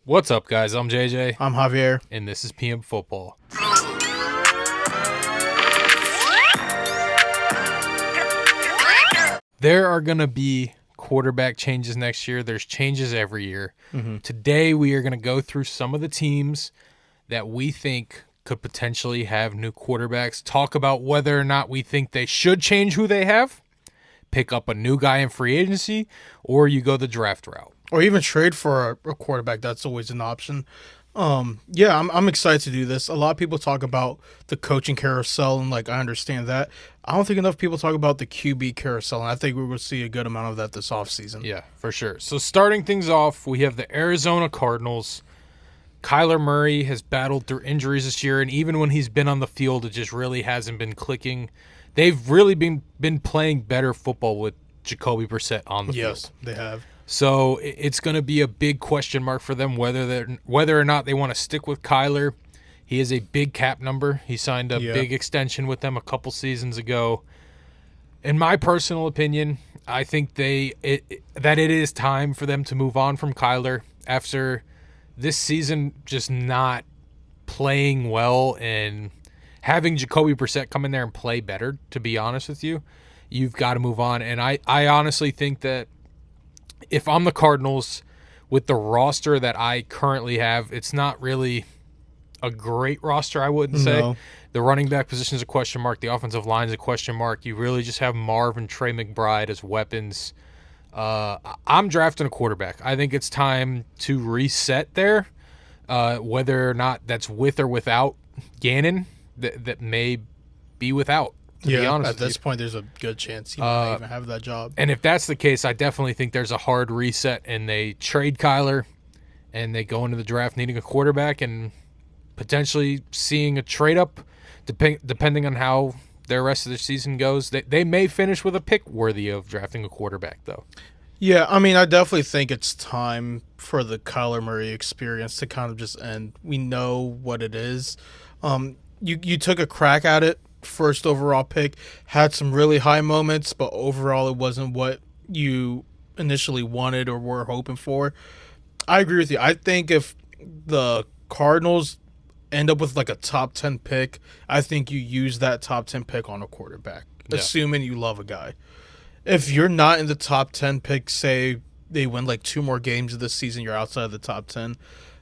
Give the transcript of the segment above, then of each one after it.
What's up, guys? I'm JJ, I'm Javier. and this is PM Football. There are going to be quarterback changes next year. There's changes every year. Today, we are going to go through some of the teams that we think could potentially have new quarterbacks, talk about whether or not we think they should change who they have, pick up a new guy in free agency, or you go the draft route. Or even trade for a quarterback. That's always an option. I'm excited to do this. A lot of people talk about the coaching carousel, and I understand that. I don't think enough people talk about the QB carousel, and I think we will see a good amount of that this offseason. Yeah, for sure. So starting things off, we have the Arizona Cardinals. Kyler Murray has battled through injuries this year, and even when he's been on the field, it just really hasn't been clicking. They've really been playing better football with Jacoby Brissett on the field. Yes, they have. So it's going to be a big question mark for them whether or not they want to stick with Kyler. He is a big cap number. He signed a big extension with them a couple seasons ago. In my personal opinion, I think that it is time for them to move on from Kyler after this season just not playing well and having Jacoby Brissett come in there and play better, to be honest with you. You've got to move on. And I honestly think that if I'm the Cardinals, with the roster that I currently have, it's not really a great roster, I wouldn't say. No. The running back position is a question mark. The offensive line is a question mark. You really just have Marv and Trey McBride as weapons. I'm drafting a quarterback. I think it's time to reset there, whether or not that's with or without Gannon, that may be without. To be honest at this point, there's a good chance he might even have that job. And if that's the case, I definitely think there's a hard reset, and they trade Kyler, and they go into the draft needing a quarterback and potentially seeing a trade-up, depending on how their rest of the season goes. They may finish with a pick worthy of drafting a quarterback, though. Yeah, I mean, I definitely think it's time for the Kyler Murray experience to kind of just end. We know what it is. You took a crack at it. First overall pick, had some really high moments, but overall it wasn't what you initially wanted or were hoping for. I agree with you. I think if the Cardinals end up with a top 10 pick, I think you use that top 10 pick on a quarterback, assuming you love a guy. If you're not in the top 10 pick, say they win 2 more games this season, you're outside of the top 10,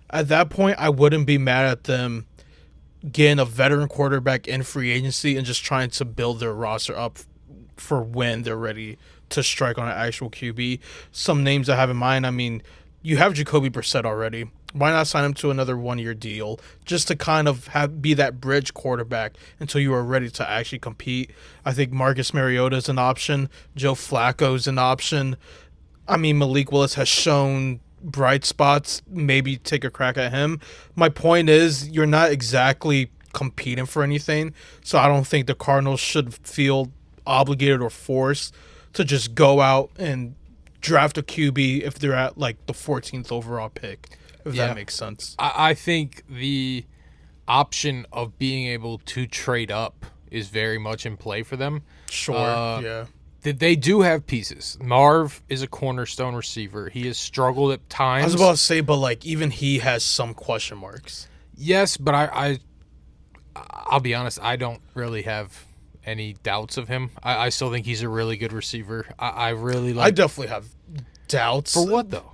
at that point I wouldn't be mad at them getting a veteran quarterback in free agency and just trying to build their roster up for when they're ready to strike on an actual QB. Some names I have in mind, I mean, you have Jacoby Brissett already. Why not sign him to another 1-year deal just to kind of be that bridge quarterback until you are ready to actually compete? I think Marcus Mariota is an option. Joe Flacco is an option. I mean, Malik Willis has shown bright spots, maybe take a crack at him. My point is, you're not exactly competing for anything, so I don't think the Cardinals should feel obligated or forced to just go out and draft a QB if they're at the 14th overall pick, if that makes sense. I think the option of being able to trade up is very much in play for them. Sure, They do have pieces. Marv is a cornerstone receiver. He has struggled at times. I was about to say, but even he has some question marks. Yes, but I'll be honest, I don't really have any doubts of him. I still think he's a really good receiver. I really like. I definitely have doubts. For what though?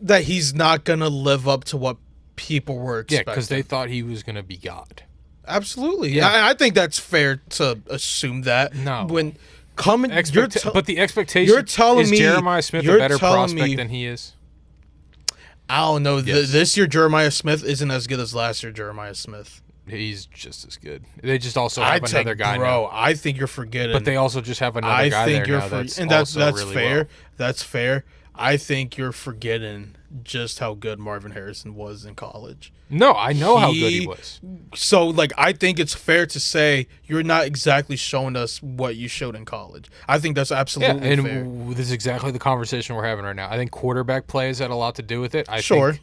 That he's not gonna live up to what people were expecting. Yeah, because they thought he was gonna be God. Absolutely. Yeah, I think that's fair to assume that. No. But the expectation is Jeremiah Smith a better prospect than he is? I don't know. Yes. This year, Jeremiah Smith isn't as good as last year, Jeremiah Smith. He's just as good. They just also have another guy now. I think you're forgetting. But they also just have another guy there now that's really fair. well. That's fair. I think you're forgetting just how good Marvin Harrison was in college. No, I know how good he was. So, I think it's fair to say you're not exactly showing us what you showed in college. I think that's absolutely fair. And this is exactly the conversation we're having right now. I think quarterback play has had a lot to do with it. I think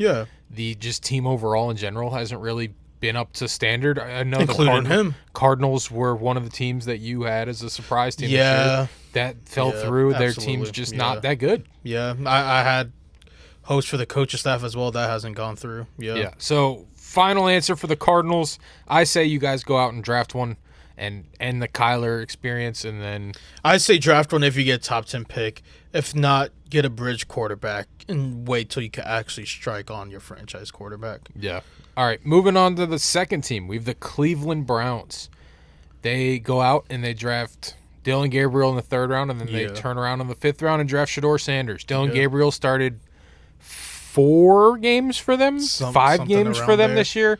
the just team overall in general hasn't really been up to standard. I know including Cardinals were one of the teams that you had as a surprise team this year. That fell through. Their team's just not that good. Yeah, I had host for the coaching staff as well. That hasn't gone through. Yeah. So final answer for the Cardinals. I say you guys go out and draft one and end the Kyler experience, and then I say draft one if you get a top 10 pick. If not, get a bridge quarterback and wait till you can actually strike on your franchise quarterback. Yeah. All right, moving on to the second team. We have the Cleveland Browns. They go out and they draft Dylan Gabriel in the 3rd round, and then they turn around in the 5th round and draft Shedeur Sanders. Dylan Gabriel started 4 games for them, 5 games for them this year.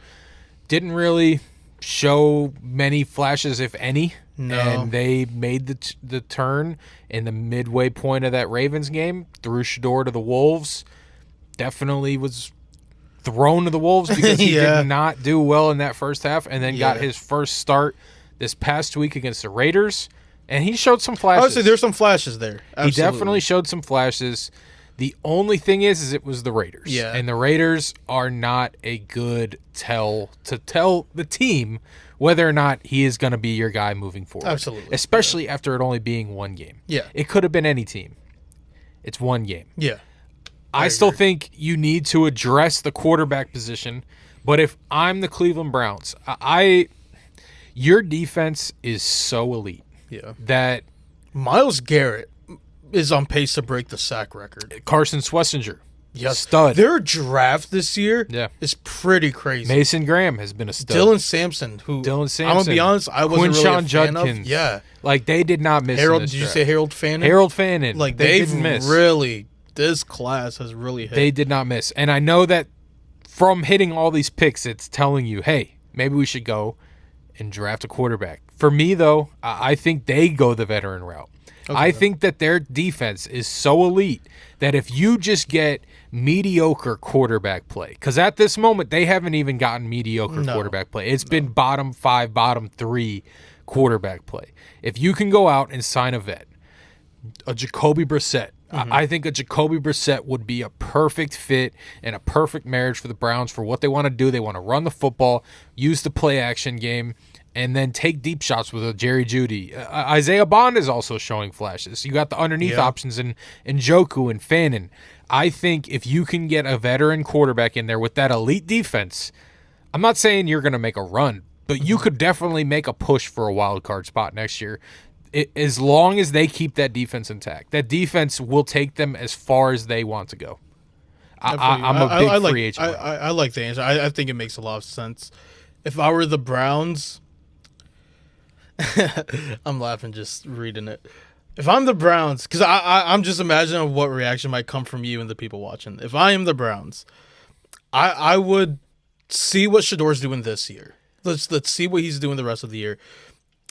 Didn't really show many flashes, if any. No. And they made the turn in the midway point of that Ravens game, threw Shedeur to the Wolves. Definitely was thrown to the Wolves because he did not do well in that first half, and then got his first start this past week against the Raiders, and he showed some flashes. I would say there's some flashes there. Absolutely. He definitely showed some flashes. The only thing is it was the Raiders. Yeah. And the Raiders are not a good tell to tell the team whether or not he is going to be your guy moving forward. Absolutely. Especially after it only being 1 game. Yeah. It could have been any team. It's 1 game. Yeah. I still think you need to address the quarterback position, but if I'm the Cleveland Browns, your defense is so elite that Myles Garrett is on pace to break the sack record. Carson Schlesinger, stud. Their draft this year is pretty crazy. Mason Graham has been a stud. Dylan Sampson, I'm going to be honest, I wasn't really a fan Judkins. of. Yeah. Like, they did not miss Harold, in this did you draft. say Harold Fannin? Harold Fannin. Like, they they've didn't miss. really, this class has really hit. They did not miss. And I know that from hitting all these picks, it's telling you, hey, maybe we should go and draft a quarterback. For me, though, I think they go the veteran route. Okay, I think that their defense is so elite that if you just get mediocre quarterback play, because at this moment, they haven't even gotten mediocre quarterback play. It's been bottom 5, bottom 3 quarterback play. If you can go out and sign a vet, a Jacoby Brissett, I think a Jacoby Brissett would be a perfect fit and a perfect marriage for the Browns for what they want to do. They want to run the football, use the play action game, and then take deep shots with a Jerry Jeudy. Isaiah Bond is also showing flashes. You got the underneath options in Njoku and Fannin. I think if you can get a veteran quarterback in there with that elite defense, I'm not saying you're going to make a run, but you could definitely make a push for a wild card spot next year. As long as they keep that defense intact. That defense will take them as far as they want to go. I'm a big free agent. I like the answer. I think it makes a lot of sense. If I were the Browns, I'm laughing just reading it. If I'm the Browns, because I'm just imagining what reaction might come from you and the people watching. If I am the Browns, I would see what Shedeur's doing this year. Let's see what he's doing the rest of the year.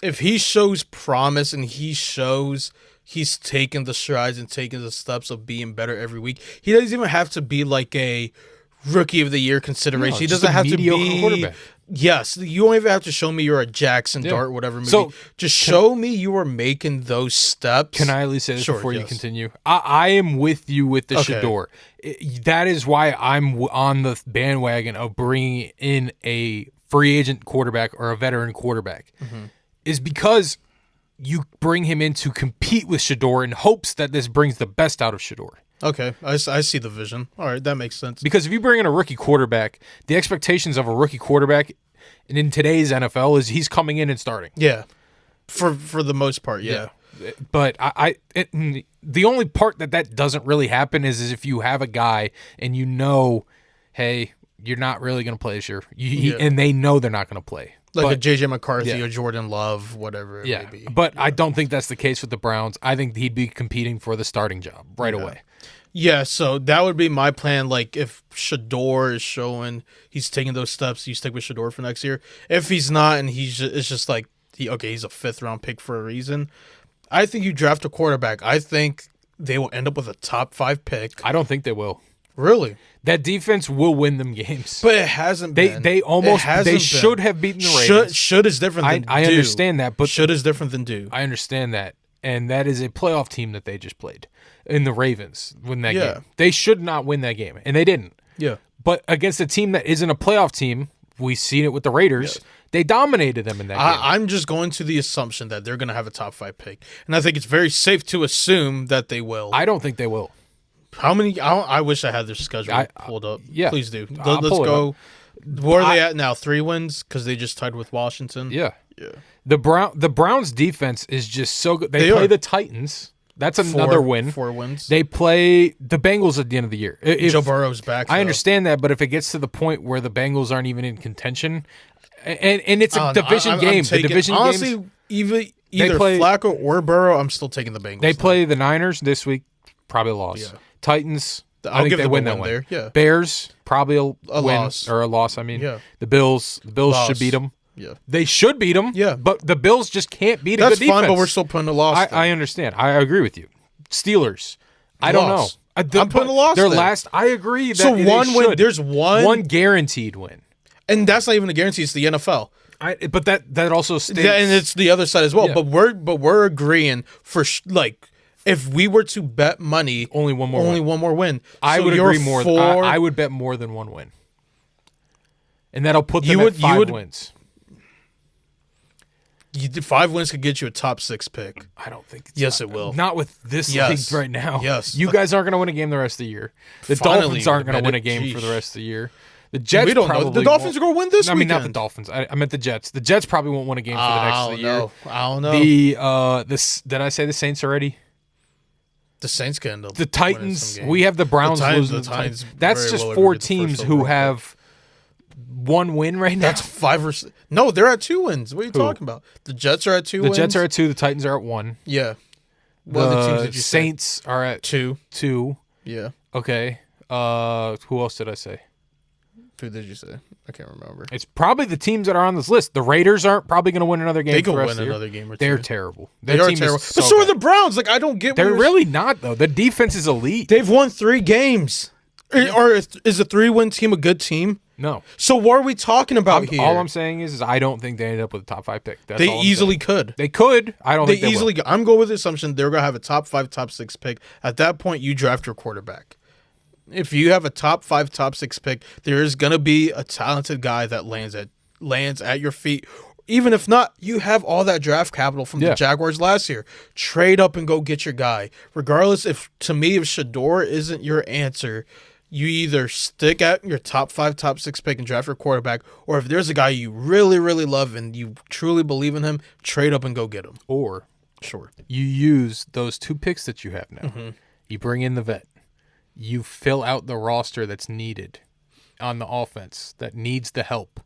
If he shows promise and he shows he's taking the strides and taking the steps of being better every week, he doesn't even have to be like a rookie of the year consideration. He doesn't have to be quarterback. Yes, you don't even have to show me you're a Jackson Dart, whatever movie. So just show me you are making those steps. Can I at least say this before you continue? I am with you with the Shedeur. That is why I'm on the bandwagon of bringing in a free agent quarterback or a veteran quarterback. Is because you bring him in to compete with Shedeur in hopes that this brings the best out of Shedeur. Okay, I see the vision. All right, that makes sense. Because if you bring in a rookie quarterback, the expectations of a rookie quarterback in today's NFL is he's coming in and starting. Yeah, for the most part, yeah. But the only part that doesn't really happen is if you have a guy and you know, hey, you're not really going to play this year, and they know they're not going to play. Like a J.J. McCarthy or Jordan Love, whatever it may be. But I don't think that's the case with the Browns. I think he'd be competing for the starting job right away. Yeah, so that would be my plan. Like, if Shedeur is showing he's taking those steps, you stick with Shedeur for next year. If he's not and it's just like, he's a 5th-round pick for a reason, I think you draft a quarterback. I think they will end up with a top 5 pick. I don't think they will. Really? That defense will win them games. But it hasn't been. They should have beaten the Ravens. Should is different than do. I understand that, but should is different than do. I understand that. And that is a playoff team that they just played in the Ravens win that game. They should not win that game, and they didn't. Yeah. But against a team that isn't a playoff team, we've seen it with the Raiders. Yeah. They dominated them in that game. I'm just going to the assumption that they're going to have a top 5 pick. And I think it's very safe to assume that they will. I don't think they will. How many? I wish I had their schedule pulled up. Yeah. Please do. I'll Let's pull it go. up. Where are they at now? 3 wins because they just tied with Washington. Yeah. Yeah. The Browns defense is just so good. They play the Titans. That's another win. 4 wins. They play the Bengals at the end of the year. Joe Burrow's back. I understand that, but if it gets to the point where the Bengals aren't even in contention, and it's a division game, the division honestly, games, either Flacco or Burrow, I'm still taking the Bengals. They play the Niners this week, probably a loss. Yeah. Titans, I think they win that one. There. Yeah. Bears, probably a win loss. or a loss. I mean, yeah. The Bills should beat them. Yeah, they should beat them. Yeah, but the Bills just can't beat a That's good defense. fine, but we're still putting a loss. I understand. I agree with you. Steelers. I don't know. I'm putting a loss. Their there. last. I agree. That so one win. There's one guaranteed win, and that's not even a guarantee. It's the NFL. But that also states, and it's the other side as well. Yeah. But we're agreeing for if we were to bet money, only one more win. I would agree more. I would bet more than one win, and that'll put them at 5 wins. 5 wins could get you a top 6 pick. I don't think. Yes, it will. Not with this league right now. Yes, you guys aren't going to win a game the rest of the year. The Dolphins aren't going to win a game for the rest of the year. The Jets. We don't know. The Dolphins are going to win this weekend. I mean, not the Dolphins. I meant the Jets. The Jets probably won't win a game for the next of the year. I don't know. Did I say the Saints already? The Saints can. The Titans. We have the Browns losing. The Titans. That's just 4 teams who have 1 win right now. That's 5 or 6. No, they're at 2 wins. What are you talking about? The Jets are at 2 wins. The Jets are at 2. The Titans are at 1. Yeah. What other teams did you say? Saints are at 2. 2. Yeah. Okay. Who else did I say? Who did you say? I can't remember. It's probably the teams that are on this list. The Raiders aren't probably going to win another game. They could win another game or 2. They're terrible. They are terrible. But so are the Browns. Like, I don't get. They're really not though. The defense is elite. They've won 3 games. Yeah. Or is a 3-win team a good team? No. So what are we talking about here? All I'm saying is I don't think they ended up with a top 5 pick. They easily could. They could. I don't think they easily. Will. I'm going with the assumption they're going to have a top 5, top 6 pick. At that point, you draft your quarterback. If you have a top 5, top 6 pick, there is going to be a talented guy that lands at your feet. Even if not, you have all that draft capital from the Jaguars last year. Trade up and go get your guy. Regardless, if Shador isn't your answer, you either stick at your top 5, top 6 pick and draft your quarterback, or if there's a guy you really, really love and you truly believe in him, trade up and go get him. Or you use those 2 picks that you have now. Mm-hmm. You bring in the vet. You fill out the roster that's needed on the offense, that needs the help.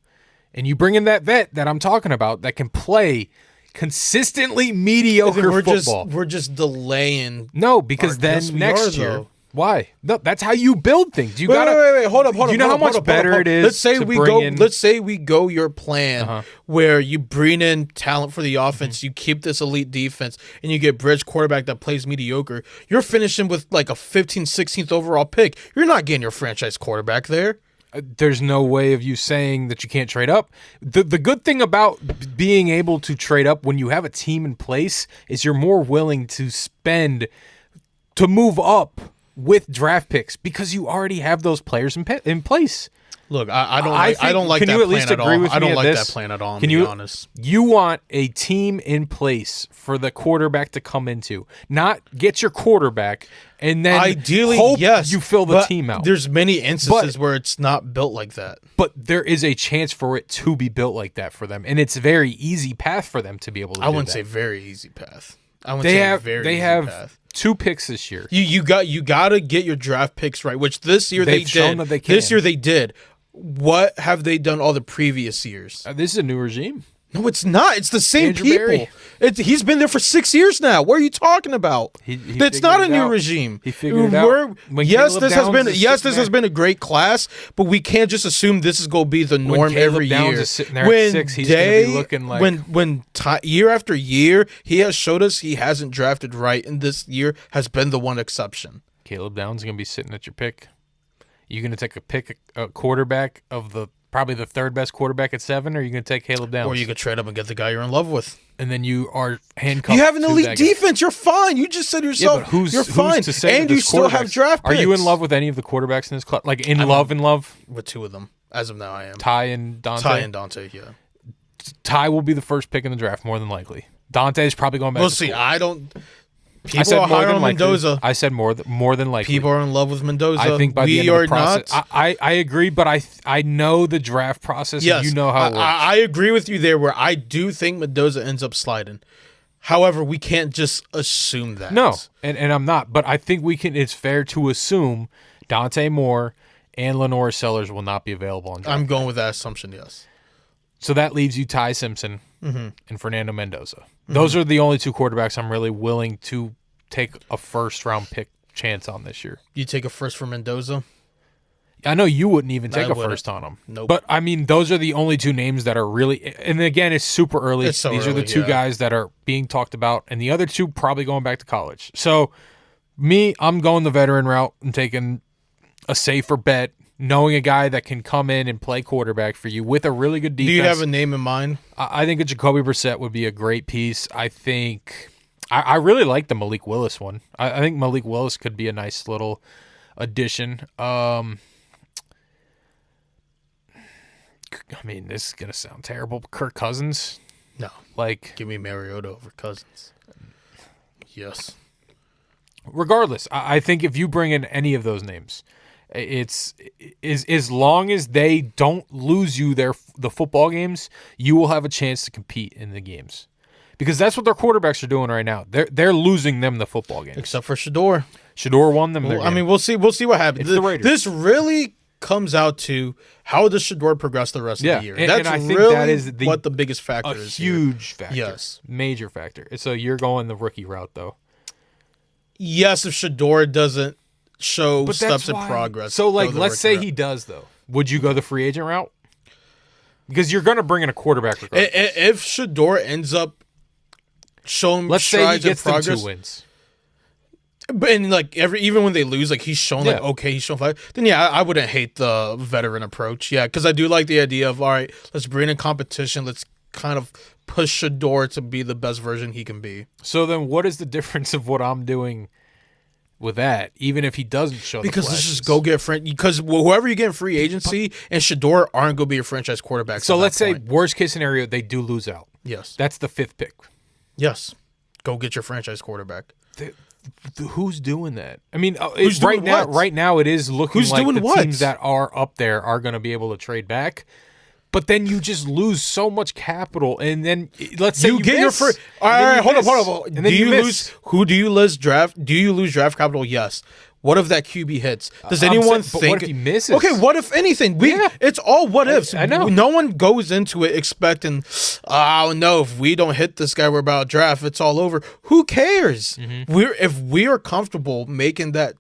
And you bring in that vet that I'm talking about that can play consistently mediocre football. We're just delaying. No, because then next year. Why? No, that's how you build things. You gotta wait. Hold up. You know how much better it is. Let's say we go your plan where you bring in talent for the offense, you keep this elite defense, and you get bridge quarterback that plays mediocre. You're finishing with like a 15th, 16th overall pick. You're not getting your franchise quarterback there. There's no way of you saying that you can't trade up. The good thing about being able to trade up when you have a team in place is you're more willing to spend to move up with draft picks because you already have those players in place. Look, I don't like that plan at all. I don't like that plan at all, to be honest. You want a team in place for the quarterback to come into, not get your quarterback and then ideally hope you fill the team out. There's many instances where it's not built like that. But there is a chance for it to be built like that for them, and it's a very easy path for them to be able to do that. I wouldn't say very easy path. They have 2 picks this year. You got to get your draft picks right, which this year they did. This year they did. What have they done all the previous years? This is a new regime. No, it's not. It's the same Andrew people. He's been there for 6 years now. What are you talking about? It's not a new regime. He figured it out. Yes, this has been a great class, but we can't just assume this is going to be the norm every year. Caleb Downs is sitting there at 6, he's going to be looking like year after year he has showed us he hasn't drafted right, and this year has been the one exception. Caleb Downs is going to be sitting at your pick. You going to take a quarterback of probably the 3rd best quarterback at 7, or are you going to take Caleb Downs? Or you could trade up and get the guy you're in love with. And then you are handcuffed. You have an elite defense. You're fine. You just said yourself, you're fine. To say and you still have draft picks. Are you in love with any of the quarterbacks in this class? Like in love? With 2 of them. As of now, I am. Ty and Dante, yeah. Ty will be the first pick in the draft, more than likely. Dante is probably going back to school. See, People are higher on likely. Mendoza. I said more than likely. People are in love with Mendoza. I think by the end we of are the process, not. I agree, but I know the draft process. Yes, and you know how it works. I agree with you there. Where I do think Mendoza ends up sliding. However, we can't just assume that. No, and I'm not. But I think we can. It's fair to assume Dante Moore and Lenore Sellers will not be available on draft. I'm going with that assumption. Yes. So that leaves you Ty Simpson and Fernando Mendoza. Those are the only two quarterbacks I'm really willing to take a first-round pick chance on this year. You take a first for Mendoza? I know you wouldn't even take a first on him. Nope. But, I mean, those are the only two names that are really – and, again, it's super early. It's so These are the two guys that are being talked about, and the other two probably going back to college. So, I'm going the veteran route and taking a safer bet, knowing a guy that can come in and play quarterback for you with a really good defense. Do you have a name in mind? I think a Jacoby Brissett would be a great piece. I think I really like the Malik Willis one. I think Malik Willis could be a nice little addition. I mean, this is going to sound terrible. Kirk Cousins? No. Give me Mariota over Cousins. Yes. Regardless, I think if you bring in any of those names, it's as long as they don't lose you the football games, you will have a chance to compete in the games, because that's what their quarterbacks are doing right now. They're losing them the football games, except for Shador. Shador won them. Well, I mean, we'll see what happens. It's the Raiders. This really comes out to how does Shador progress the rest of the year. That's and I think really that is what the biggest factor is. Huge factor. Yes, major factor. So you're going the rookie route, though. Yes, if Shador doesn't show steps in progress. So, let's say he does, though. Would you go the free agent route? Because you're going to bring in a quarterback regardless. If Shador ends up showing let's strides say he gets in progress, them 2 wins. But even when they lose, he's shown he's shown 5. Then I wouldn't hate the veteran approach. Yeah, because I do like the idea of, all right, let's bring in competition. Let's kind of push Shador to be the best version he can be. So then, what is the difference of what I'm doing with that, even if he doesn't show because the let's just go get because whoever you get in free agency and Shador aren't going to be your franchise quarterback. So let's say worst case scenario, they do lose out. Yes. That's the 5th pick. Yes. Go get your franchise quarterback. Who's doing that? I mean, right now it is looking who's like doing the what? Teams that are up there are going to be able to trade back. But then you just lose so much capital, and then let's say you get miss, your first. All right, hold on. And then you lose. Who do you lose draft? Do you lose draft capital? Yes. What if that QB hits? Does anyone think? But what if he misses? Okay, what if anything? It's all what ifs. I know. No one goes into it expecting, oh no, if we don't hit this guy, we're about to draft. It's all over. Who cares? Mm-hmm. If we are comfortable making that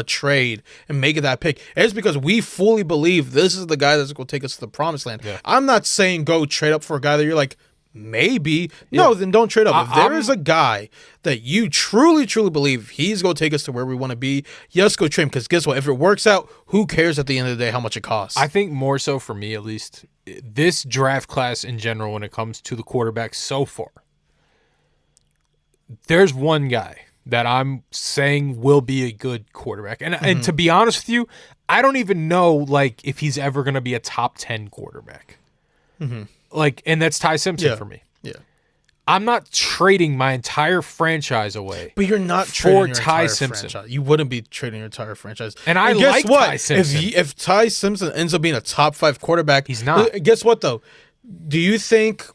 trade and making that pick, it's because we fully believe this is the guy that's going to take us to the promised land. Yeah. I'm not saying go trade up for a guy that you're like, maybe. No, then don't trade up. If there is a guy that you truly, truly believe he's going to take us to where we want to be, yes, go trade him. Because guess what? If it works out, who cares at the end of the day how much it costs? I think more so for me, at least, this draft class in general, when it comes to the quarterbacks so far, there's one guy that I'm saying will be a good quarterback. And to be honest with you, I don't even know if he's ever going to be a top 10 quarterback. Mm-hmm. And that's Ty Simpson for me. Yeah. I'm not trading my entire franchise away. But you're not trading your Ty Simpson. Franchise. You wouldn't be trading your entire franchise. And I like Ty Simpson. If Ty Simpson ends up being a top 5 quarterback, he's not. Guess what though? Do you think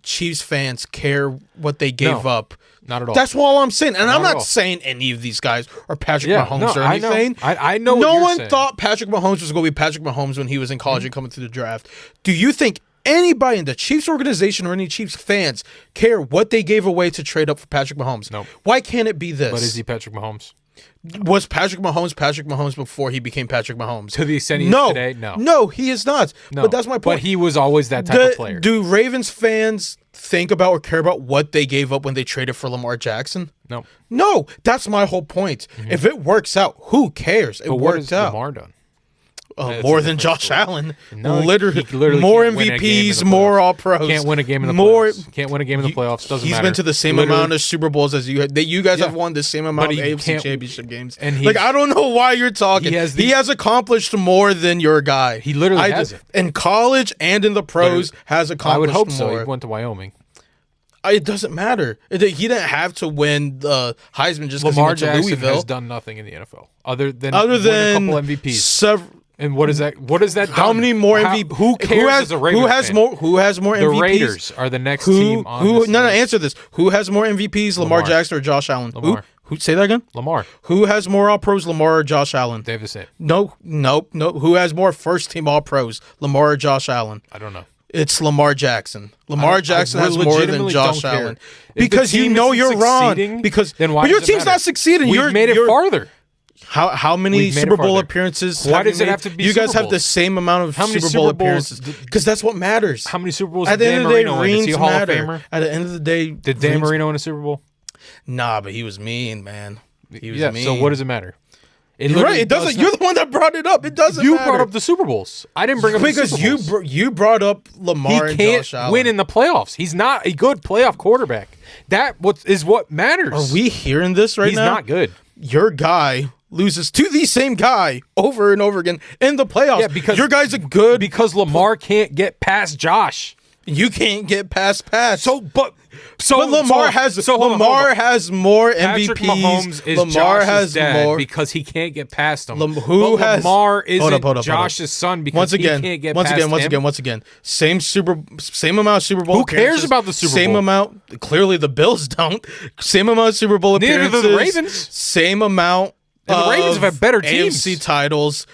Chiefs fans care what they gave up? Not at all. That's all I'm saying. And I'm not saying any of these guys are Patrick Mahomes or anything. I know. No one thought Patrick Mahomes was going to be Patrick Mahomes when he was in college and coming through the draft. Do you think anybody in the Chiefs organization or any Chiefs fans care what they gave away to trade up for Patrick Mahomes? No. Why can't it be this? But is he Patrick Mahomes? Was Patrick Mahomes before he became Patrick Mahomes? To the extent he is today? No. No, he is not. No. But that's my point. But he was always that type of player. Do Ravens fans think about or care about what they gave up when they traded for Lamar Jackson? No. No, that's my whole point. Mm-hmm. If it works out, who cares? It worked out. Lamar done? More than Josh Allen. No, literally more MVPs, more All-Pros. Can't win a game in the playoffs. Can't win a game in the playoffs. Doesn't matter. He's been to the same amount of Super Bowls as you. You guys have won the same amount of AFC Championship games. And I don't know why you're talking. He has accomplished more than your guy. He literally has. In college and in the pros, has accomplished more. I would hope so. He went to Wyoming. It doesn't matter. He didn't have to win the Heisman just because he Lamar went to Jackson Louisville. has done nothing in the NFL other than Other win than a couple MVPs. And what is that? What is that? How done? many more MVPs? Who cares? As a Ravens who has fan? more? Who has more The MVPs? Raiders are the next team on this No, list. answer this. Who has more MVPs, Lamar Jackson or Josh Allen? Lamar. Who? Say that again. Lamar. Who has more All Pros, Lamar or Josh Allen? They have the same. No. Who has more first team All Pros, Lamar or Josh Allen? I don't know. It's Lamar Jackson. Lamar Jackson I has more than legitimately Josh don't care. Allen. If the Because you team know isn't you're wrong. succeeding, Because then why but your does it team's matter? not succeeding. We've made it farther. How many We've made Super it Bowl farther. appearances? Why have does you it made? have to be You guys Super have the Bowls? same amount of How many Super Bowl Super Bowls appearances because that's what matters. How many Super Bowls At did the Dan end of the day, Marino win? Is he a rings Hall of matter. Famer? At the end of the day, Did Dan Marino win a Super Bowl? Nah, but he was mean, man. He was mean. So what does it matter? You're right. It doesn't. You're the one that brought it up. It doesn't. You matter. brought up the Super Bowls. I didn't bring up because the Super Bowls. you brought up Lamar He and can't Josh Allen. win in the playoffs. He's not a good playoff quarterback. That is what matters. Are we hearing this right He's now? He's not good. Your guy loses to the same guy over and over again in the playoffs. Yeah, because your guy's a good. Because Lamar can't get past Josh. You can't get past pass. But Lamar has more Patrick MVPs. Mahomes is Lamar Josh's has dad more because he can't get past him. Lamar isn't Josh's son because he can't get past him. Once again, same amount of Super Bowl. Who cares about the Super Bowl? Same amount. Clearly, the Bills don't. Same amount of Super Bowl Neither appearances. do the Ravens. Same amount. And the Ravens have had better teams. AFC titles.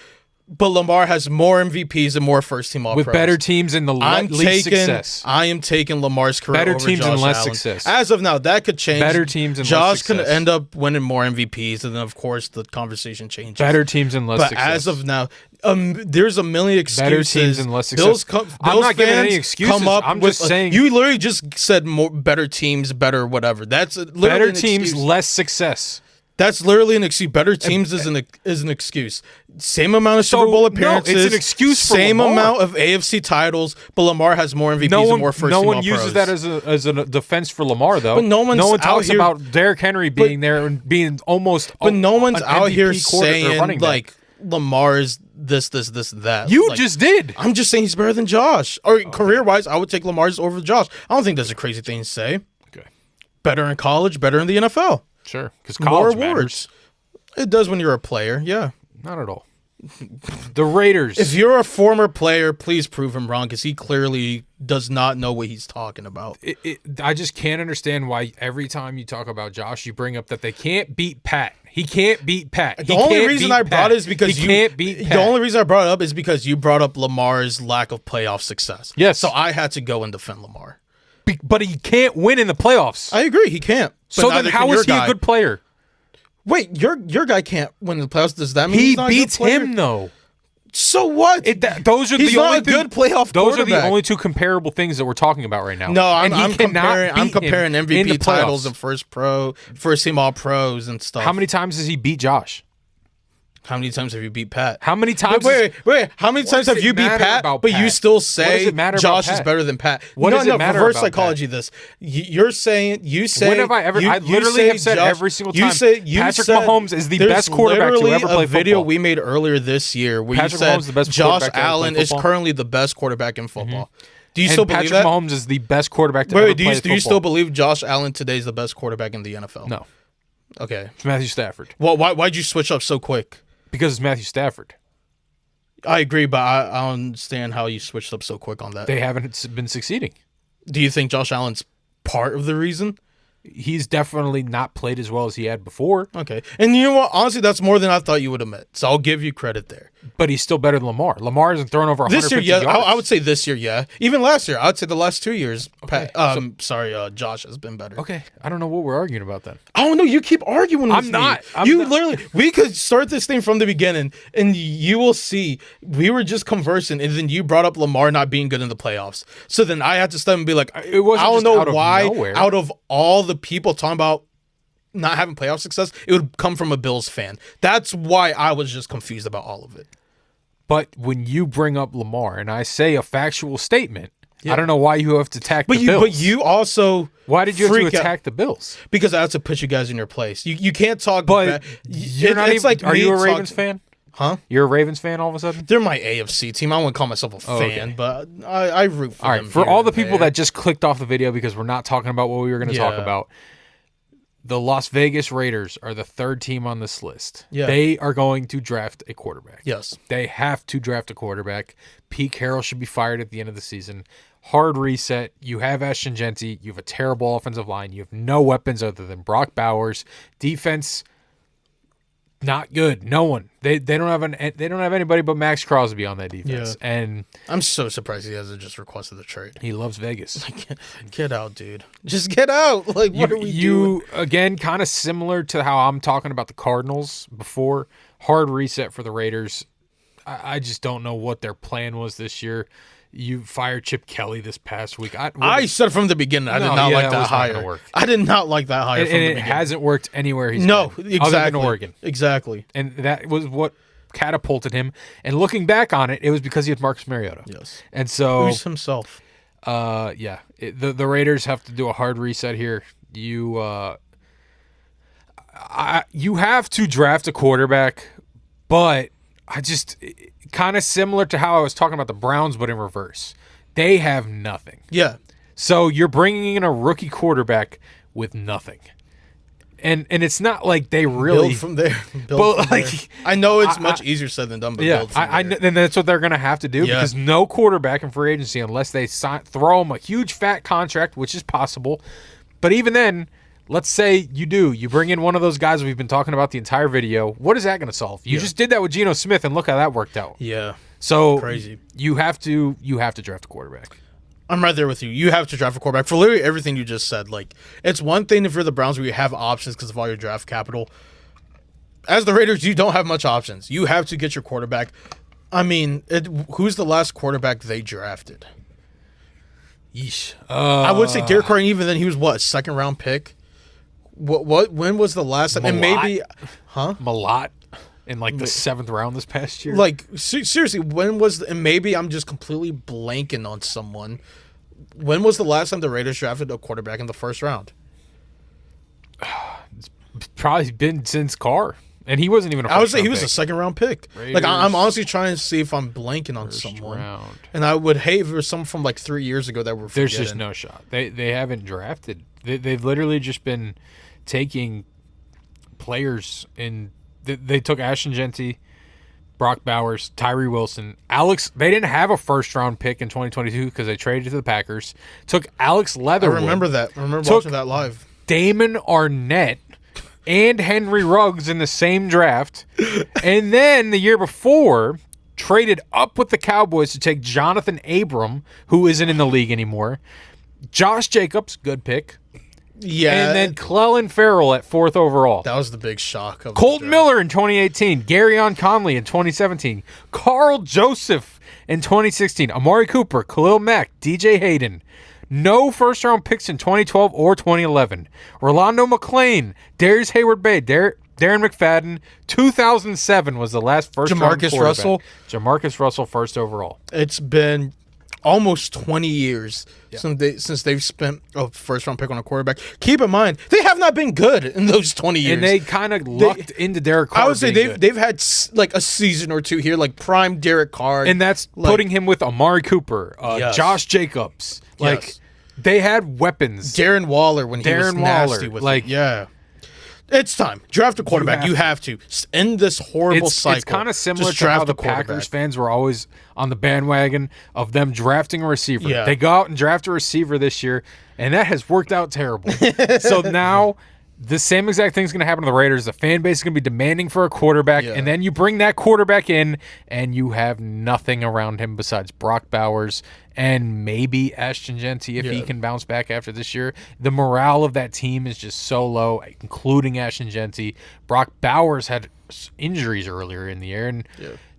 But Lamar has more MVPs and more first-team All-Pros. With better teams and the least success. I am taking Lamar's career better over teams Josh and less Allen. success. As of now, that could change. Better teams and Josh less success. could end up winning more MVPs, and then, of course, the conversation changes. Better teams and less but success. as of now, there's a million excuses. Better teams and less success. I'm not giving any excuses. I'm just saying. You literally just said more better teams, better whatever. That's literally better an teams, excuse. less success. That's literally an excuse. Better teams is an excuse. Same amount of Super Bowl appearances. No, it's an excuse for Same Lamar. amount of AFC titles, but Lamar has more MVPs and more first No team one All-Pros. uses that as a defense for Lamar, though. But no one talks about Derrick Henry being there and being almost. But no one's an out MVP here running saying back. like Lamar's this, that. You Like, just did. I'm just saying he's better than Josh. Or career-wise, I would take Lamar's over Josh. I don't think that's a crazy thing to say. Okay. Better in college, better in the NFL. Sure, because More college awards. matters. It does when you're a player, yeah. Not at all. The Raiders. If you're a former player, please prove him wrong because he clearly does not know what he's talking about. I just can't understand why every time you talk about Josh, you bring up that they can't beat Pat. He can't beat Pat. The only reason I brought it is because he can't beat Pat. The only reason I brought it up is because you brought up Lamar's lack of playoff success. Yes. So I had to go and defend Lamar. But he can't win in the playoffs. I agree, he can't. So then how is he a good player? Wait, your guy can't win the playoffs. Does that mean He he's not beats a good player? him though? So what? Those are He's the not only a good playoff Those are quarterback. the only two comparable things that we're talking about right now. No, I'm cannot comparing beat him in the MVP titles playoffs. and first team All Pros and stuff. How many times has he beat Josh? How many times have you beat Pat? How many times? Wait. How many times have you beat Pat? But you still say Josh is better than Pat. What does it matter reverse about psychology. Pat? This you say. When have I ever? I literally have said every single time. Patrick Mahomes is the best quarterback to ever play a video football. we made earlier this year where Patrick you said Mahomes is the best Josh quarterback to ever play Allen is football. currently the best quarterback in football. Do you And still believe Patrick that? Mahomes is the best quarterback to ever play football. Do you still believe Josh Allen today is the best quarterback in the NFL? No. Okay. It's Matthew Stafford. Well, why'd you switch up so quick? Because it's Matthew Stafford. I agree, but I don't understand how you switched up so quick on that. They haven't been succeeding. Do you think Josh Allen's part of the reason? He's definitely not played as well as he had before. Okay. And you know what? Honestly, that's more than I thought you would admit. So I'll give you credit there. But he's still better than Lamar. Lamar hasn't thrown over 150 This year, yeah. yards. I would say this year, yeah. Even last year, I would say the last 2 years. Okay, Josh has been better. Okay. I don't know what we're arguing about then. I don't know. You keep arguing with me. I'm not. Literally, we could start this thing from the beginning, and you will see. We were just conversing, and then you brought up Lamar not being good in the playoffs. So then I had to step and be like, It wasn't I don't just know out of why. nowhere. Out of all the people talking about not having playoff success, it would come from a Bills fan. That's why I was just confused about all of it. But when you bring up Lamar and I say a factual statement, I don't know why you have to attack the Bills. But you also why did you have to attack the Bills? Because I have to put you guys in your place. You can't talk. But you're not even. Are you a Ravens fan? Huh? You're a Ravens fan all of a sudden? They're my AFC team. I wouldn't call myself a fan, but I root for them. All right, for all the people that just clicked off the video because we're not talking about what we were going to talk about, the Las Vegas Raiders are the third team on this list. Yeah. They are going to draft a quarterback. Yes. They have to draft a quarterback. Pete Carroll should be fired at the end of the season. Hard reset. You have Ashton Genty. You have a terrible offensive line. You have no weapons other than Brock Bowers. Defense, not good. No one. They don't have anybody but Max Crosby on that defense. Yeah. And I'm so surprised he hasn't just requested the trade. he loves Vegas. Get out, dude. Just get out. Like, what are we doing? Again, kind of similar to how I'm talking about the Cardinals before. Hard reset for the Raiders. I just don't know what their plan was this year. You fired Chip Kelly this past week. I said from the beginning I did not like that hire. I did not like that hire from the beginning. It hasn't worked anywhere he's been. Exactly. Other than Oregon. Exactly. And that was what catapulted him. And looking back on it, it was because he had Marcus Mariota. Yes. And so Who's himself. The Raiders have to do a hard reset here. You have to draft a quarterback, but I just kind of similar to how I was talking about the Browns, but in reverse. They have nothing. Yeah. So you're bringing in a rookie quarterback with nothing. And it's not like they really build from there. There. I know it's much easier said than done, but build from there. And that's what they're going to have to do because no quarterback in free agency unless they throw him a huge fat contract, which is possible. But even then, let's say you bring in one of those guys we've been talking about the entire video. What is that going to solve? You just did that with Geno Smith, and look how that worked out. Yeah. So crazy. You have to draft a quarterback. I'm right there with you. You have to draft a quarterback for literally everything you just said. Like, it's one thing if you're the Browns where you have options because of all your draft capital. As the Raiders, you don't have much options. You have to get your quarterback. I mean, who's the last quarterback they drafted? Yeesh. I would say Derek Carr, and even then he was what, second round pick? When was the last time? And maybe, Malott in like the 7th round this past year. Like seriously, when was? And maybe I'm just completely blanking on someone. When was the last time the Raiders drafted a quarterback in the first round? It's probably been since Carr, and he wasn't even a first I would say he round was pick. a second round pick. Raiders, like I'm honestly trying to see if I'm blanking on first someone. Round. And I would hate if there was someone from like 3 years ago that we're forgetting. There's just no shot. They haven't drafted. They've literally just been taking players in. They took Ashton Genty, Brock Bowers, Tyree Wilson, Alex. They didn't have a first round pick in 2022 because they traded to the Packers. Took Alex Leatherwood. I remember that. I remember watching that live. Damon Arnett and Henry Ruggs in the same draft, and then the year before traded up with the Cowboys to take Jonathan Abram, who isn't in the league anymore. Josh Jacobs, good pick. Yeah. And then Clelin Ferrell at 4th overall. That was the big shock. Of Colton Miller in 2018. Garyon Conley in 2017. Carl Joseph in 2016. Amari Cooper, Khalil Mack, DJ Hayden. No first-round picks in 2012 or 2011. Rolando McClain, Darius Hayward-Bay, Darren McFadden. 2007 was the last first-round Jamarcus Russell. Jamarcus Russell, 1st overall. It's been almost 20 years since they've spent a first-round pick on a quarterback. Keep in mind, they have not been good in those 20 years. And they kind of lucked into Derek Carr. I would say they've had like a season or two here, like prime Derek Carr. And that's putting him with Amari Cooper, Josh Jacobs. Like, they had weapons. Darren Waller when he was nasty with it. Yeah. It's time. Draft a quarterback. You have to. End this horrible cycle. It's kind of similar to how the Packers fans were always on the bandwagon of them drafting a receiver. Yeah. They go out and draft a receiver this year, and that has worked out terrible. So now the same exact thing is going to happen to the Raiders. The fan base is going to be demanding for a quarterback, and then you bring that quarterback in, and you have nothing around him besides Brock Bowers and maybe Ashton Genty if he can bounce back after this year. The morale of that team is just so low, including Ashton Genty. Brock Bowers had injuries earlier in the year, and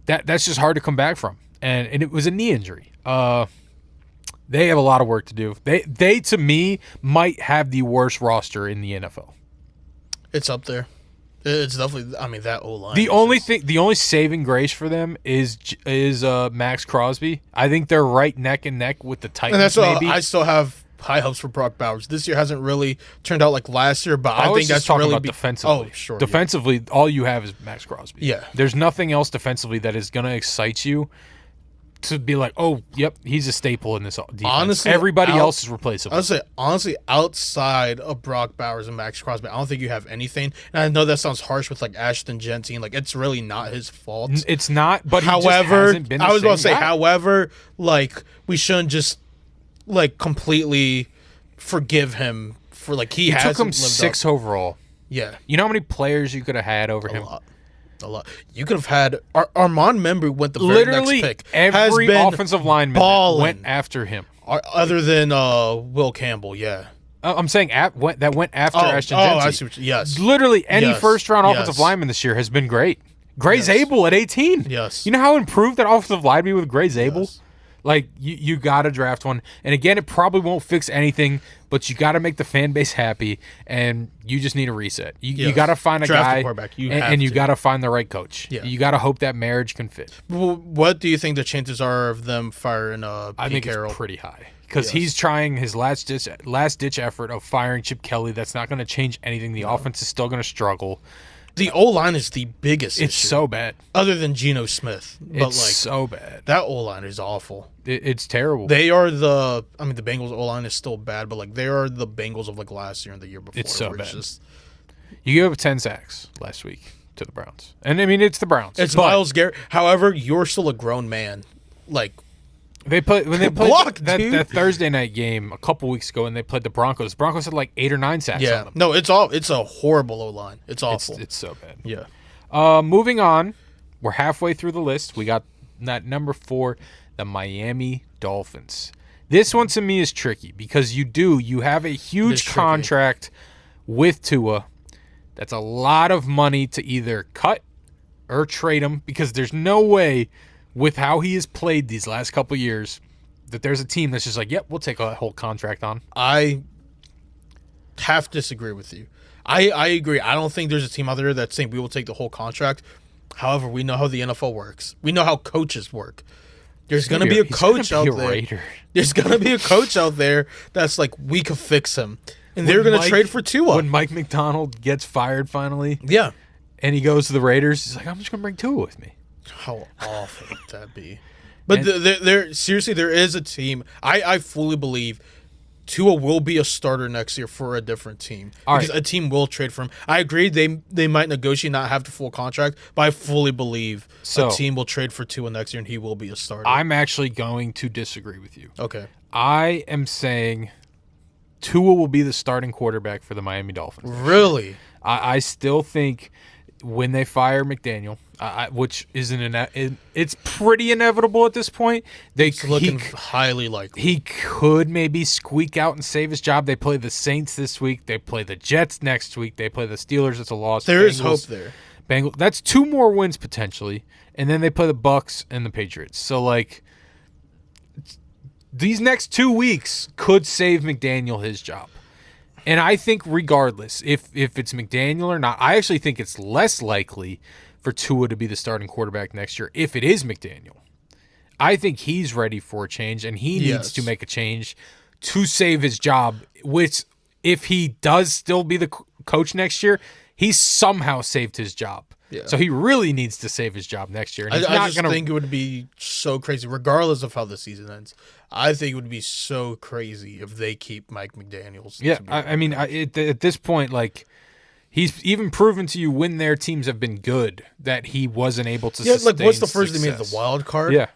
that's just hard to come back from. And it was a knee injury. They have a lot of work to do. They to me, might have the worst roster in the NFL. It's up there. It's definitely. I mean, that O-line. The only saving grace for them is Max Crosby. I think they're right neck and neck with the Titans. And that's maybe. I still have high hopes for Brock Bowers. This year hasn't really turned out like last year, but I think that's talking really about defensively. Oh, sure. Defensively, all you have is Max Crosby. Yeah. There's nothing else defensively that is going to excite you to be like, oh, yep, he's a staple in this defense. Honestly, everybody else is replaceable. I would say, honestly, outside of Brock Bowers and Max Crosby, I don't think you have anything. And I know that sounds harsh with like Ashton Genty. Like, it's really not his fault. It's not, but however, he just hasn't been the I was about to same say, guy. however, like, we shouldn't just like completely forgive him for like he hasn't took him lived 6 up. overall. Yeah, You know how many players you could have had over him? a lot. You could have had Armand Member went the very Literally next pick. every Has been offensive lineman that balling. went after him. Other than Will Campbell, yeah. I'm saying that went after Ashton Genty. I see what yes. Literally any Yes. first-round offensive Yes. lineman this year has been great. Gray Yes. Zabel at 18. Yes. You know how improved that offensive line be with Gray Zabel? Yes. Like, you got to draft one. And again, it probably won't fix anything, but you got to make the fan base happy, and you just need a reset. You Yes. got to find a Draft a guy, quarterback. You and, have and you to. got to find the right coach. Yeah. You got to hope that marriage can fit. Well, what do you think the chances are of them firing I Pete think Carroll? it's pretty high because Yes. he's trying his last ditch effort of firing Chip Kelly. That's not going to change anything. The offense is still going to struggle. The O-line is the biggest It's issue. so bad. Other than Geno Smith. But It's like so bad. that O-line is awful. It's terrible. They are the Bengals O-line is still bad, but like they are the Bengals of like last year and the year before. It's so where bad. Just, You gave up 10 sacks last week to the Browns. And I mean, it's the Browns. it's but Myles Garrett. However, you're still a grown man. Like when they played Block, that dude. Thursday night game a couple weeks ago and they played the Broncos. The Broncos had like 8 or 9 sacks on them. No, it's a horrible O-line. It's awful. It's so bad. yeah. Moving on. We're halfway through the list. We got that number 4, the Miami Dolphins. This one to me is tricky because you have a huge tricky. contract with Tua. That's a lot of money to either cut or trade him because there's no way with how he has played these last couple years that there's a team that's just like, yep, we'll take a whole contract on. I have to disagree with you. I agree. I don't think there's a team out there that's saying we will take the whole contract. However, we know how the NFL works. We know how coaches work. There's going to be a coach out there. Raider. There's going to be a coach out there that's like, we could fix him. And they're going to trade for Tua. When Mike McDonald gets fired finally Yeah. and he goes to the Raiders, he's like, I'm just going to bring Tua with me. How awful would that be? But seriously, there is a team. I fully believe Tua will be a starter next year for a different team. Because a team will trade for him. I agree they might negotiate, not have the full contract, but I fully believe a team will trade for Tua next year and he will be a starter. I'm actually going to disagree with you. Okay. I am saying Tua will be the starting quarterback for the Miami Dolphins. Really? I still think when they fire McDaniel, which isn't it's pretty inevitable at this point. It's looking highly likely. He could maybe squeak out and save his job. They play the Saints this week. They play the Jets next week. They play the Steelers. It's a loss. There is hope there. Bengals. That's 2 more wins potentially, and then they play the Bucks and the Patriots. So like, these next 2 weeks could save McDaniel his job. And I think regardless, if it's McDaniel or not, I actually think it's less likely for Tua to be the starting quarterback next year if it is McDaniel. I think he's ready for a change, and he needs to make a change to save his job, which if he does still be the coach next year, he somehow saved his job. Yeah. So he really needs to save his job next year. And I just think it would be so crazy, regardless of how the season ends. I think it would be so crazy if they keep Mike McDaniels. Yeah, I mean, at this point, like, he's even proven to you when their teams have been good that he wasn't able to sustain like, what's the first they made? The wild card? Yeah.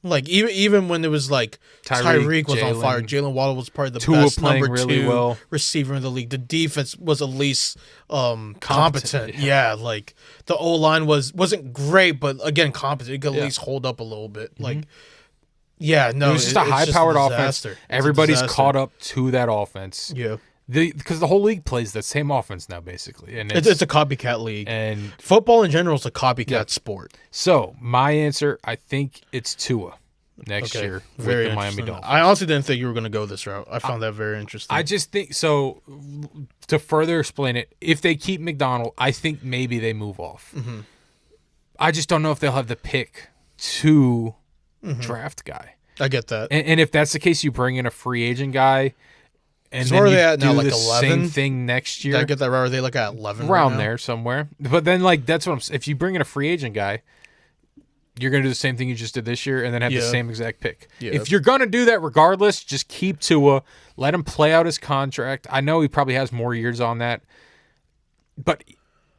Like, even when it was like Tyreek was on fire, Jalen Waddle was probably the best number 2 receiver in the league. The defense was at least competent. Yeah, like the O-line wasn't great, but again, competent. It could at least hold up a little bit. Mm-hmm. Like, yeah, no, it was just a high-powered offense. Everybody's caught up to that offense. Yeah. Because the whole league plays that same offense now, basically. And it's a copycat league. And football in general is a copycat sport. So, my answer, I think it's Tua next year with the Miami Dolphins. I honestly didn't think you were going to go this route. I found that very interesting. I just think, so to further explain it, if they keep McDonald, I think maybe they move off. Mm-hmm. I just don't know if they'll have the pick to draft guy. I get that. And if that's the case, you bring in a free agent guy, and So then where are you they at now? do Like the 11? same thing next year. Did I get that right? Are they like at 11 around right now? there somewhere? But then, like, that's what I'm. If you bring in a free agent guy, you're going to do the same thing you just did this year, and then have the same exact pick. Yeah. If you're going to do that, regardless, just keep Tua. Let him play out his contract. I know he probably has more years on that, but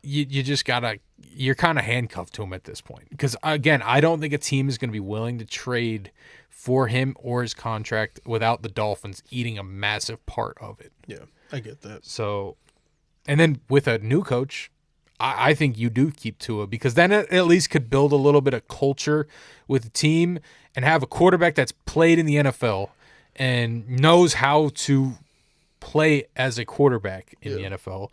you just gotta. You're kind of handcuffed to him at this point because, again, I don't think a team is going to be willing to trade for him or his contract without the Dolphins eating a massive part of it. Yeah, I get that. So, and then with a new coach, I think you do keep Tua because then it at least could build a little bit of culture with the team and have a quarterback that's played in the NFL and knows how to play as a quarterback in the NFL.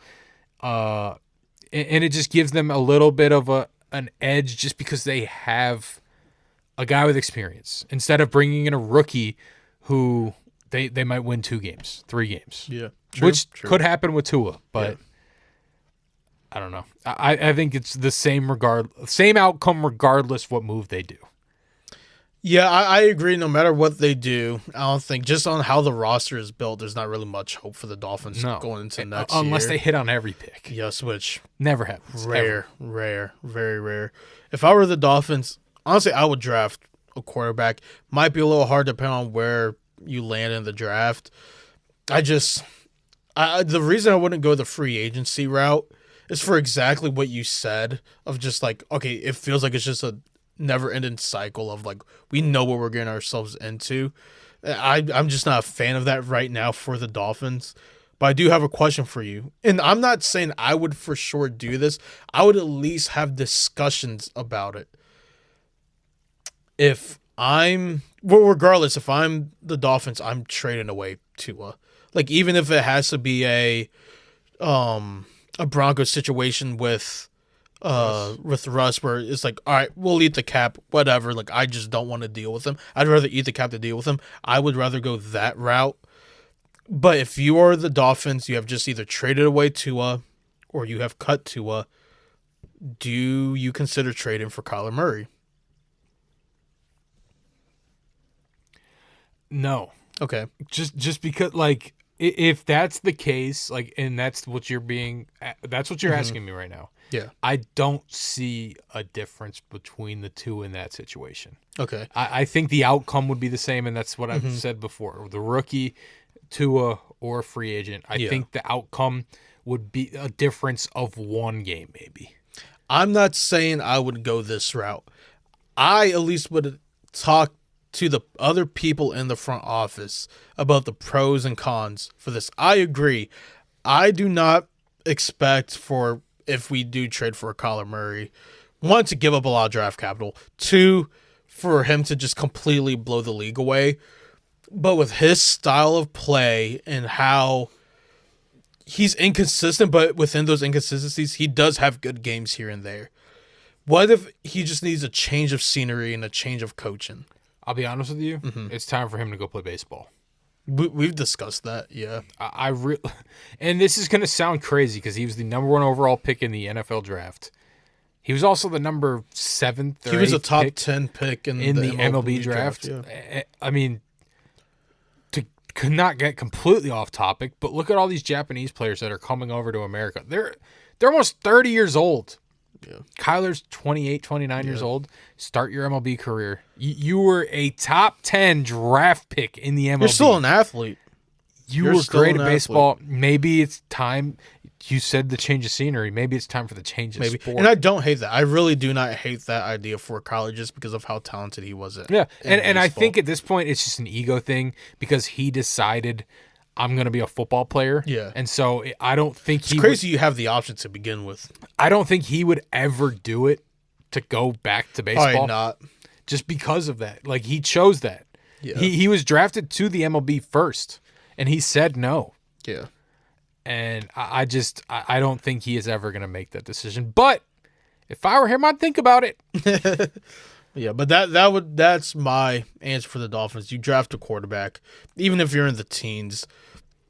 And it just gives them a little bit of an edge just because they have a guy with experience instead of bringing in a rookie who they might win 2 games, 3 games. Yeah. Which could happen with Tua, but I don't know. I think it's the same outcome regardless what move they do. Yeah, I agree. No matter what they do, I don't think just on how the roster is built, there's not really much hope for the Dolphins going into next year. Unless they hit on every pick. Yes, which never happens. Rare, very rare. If I were the Dolphins, honestly, I would draft a quarterback. Might be a little hard depending on where you land in the draft. The reason I wouldn't go the free agency route is for exactly what you said of just like, okay, it feels like it's just a never-ending cycle of like we know what we're getting ourselves into. I'm just not a fan of that right now for the Dolphins. But I do have a question for you. And I'm not saying I would for sure do this. I would at least have discussions about it. Regardless, if I'm the Dolphins, I'm trading away Tua. Like even if it has to be a Broncos situation with Russ where it's like, all right, we'll eat the cap, whatever. Like I just don't want to deal with him. I'd rather eat the cap than deal with him. I would rather go that route. But if you are the Dolphins, you have just either traded away Tua or you have cut Tua. Do you consider trading for Kyler Murray? No. Okay. Just because, like, if that's the case, like, and that's what you're asking me right now. Yeah. I don't see a difference between the two in that situation. Okay. I think the outcome would be the same, and that's what I've said before. The rookie, Tua, or a free agent, I think the outcome would be a difference of 1 game, maybe. I'm not saying I would go this route. I at least would talk to the other people in the front office about the pros and cons for this. I agree. I do not expect if we do trade for a Kyler Murray, 1, to give up a lot of draft capital, 2, for him to just completely blow the league away. But with his style of play and how he's inconsistent, but within those inconsistencies, he does have good games here and there. What if he just needs a change of scenery and a change of coaching? I'll be honest with you. It's time for him to go play baseball. We've discussed that, yeah. And this is going to sound crazy because he was the number 1 overall pick in the NFL draft. He was also the number 7th or 8th. He was a top pick 10 pick in the MLB draft. Yeah. I mean, to not get completely off topic, but look at all these Japanese players that are coming over to America. They're almost 30 years old. Yeah. Kyler's 28, 29 years old. Start your MLB career. You were a top 10 draft pick in the MLB. You're still an athlete. You were great at baseball. Maybe it's time. You said the change of scenery. Maybe it's time for the change of sport. And I don't hate that. I really do not hate that idea for Kyler just because of how talented he was at. Yeah, and I think at this point it's just an ego thing because he decided I'm going to be a football player. Yeah. And so I don't think it's crazy you have the option to begin with. I don't think he would ever do it to go back to baseball. Probably not. Just because of that. Like, he chose that. Yeah. He was drafted to the MLB first, and he said no. Yeah. And I don't think he is ever going to make that decision. But if I were him, I'd think about it. Yeah, but that's my answer for the Dolphins. You draft a quarterback, even if you're in the teens,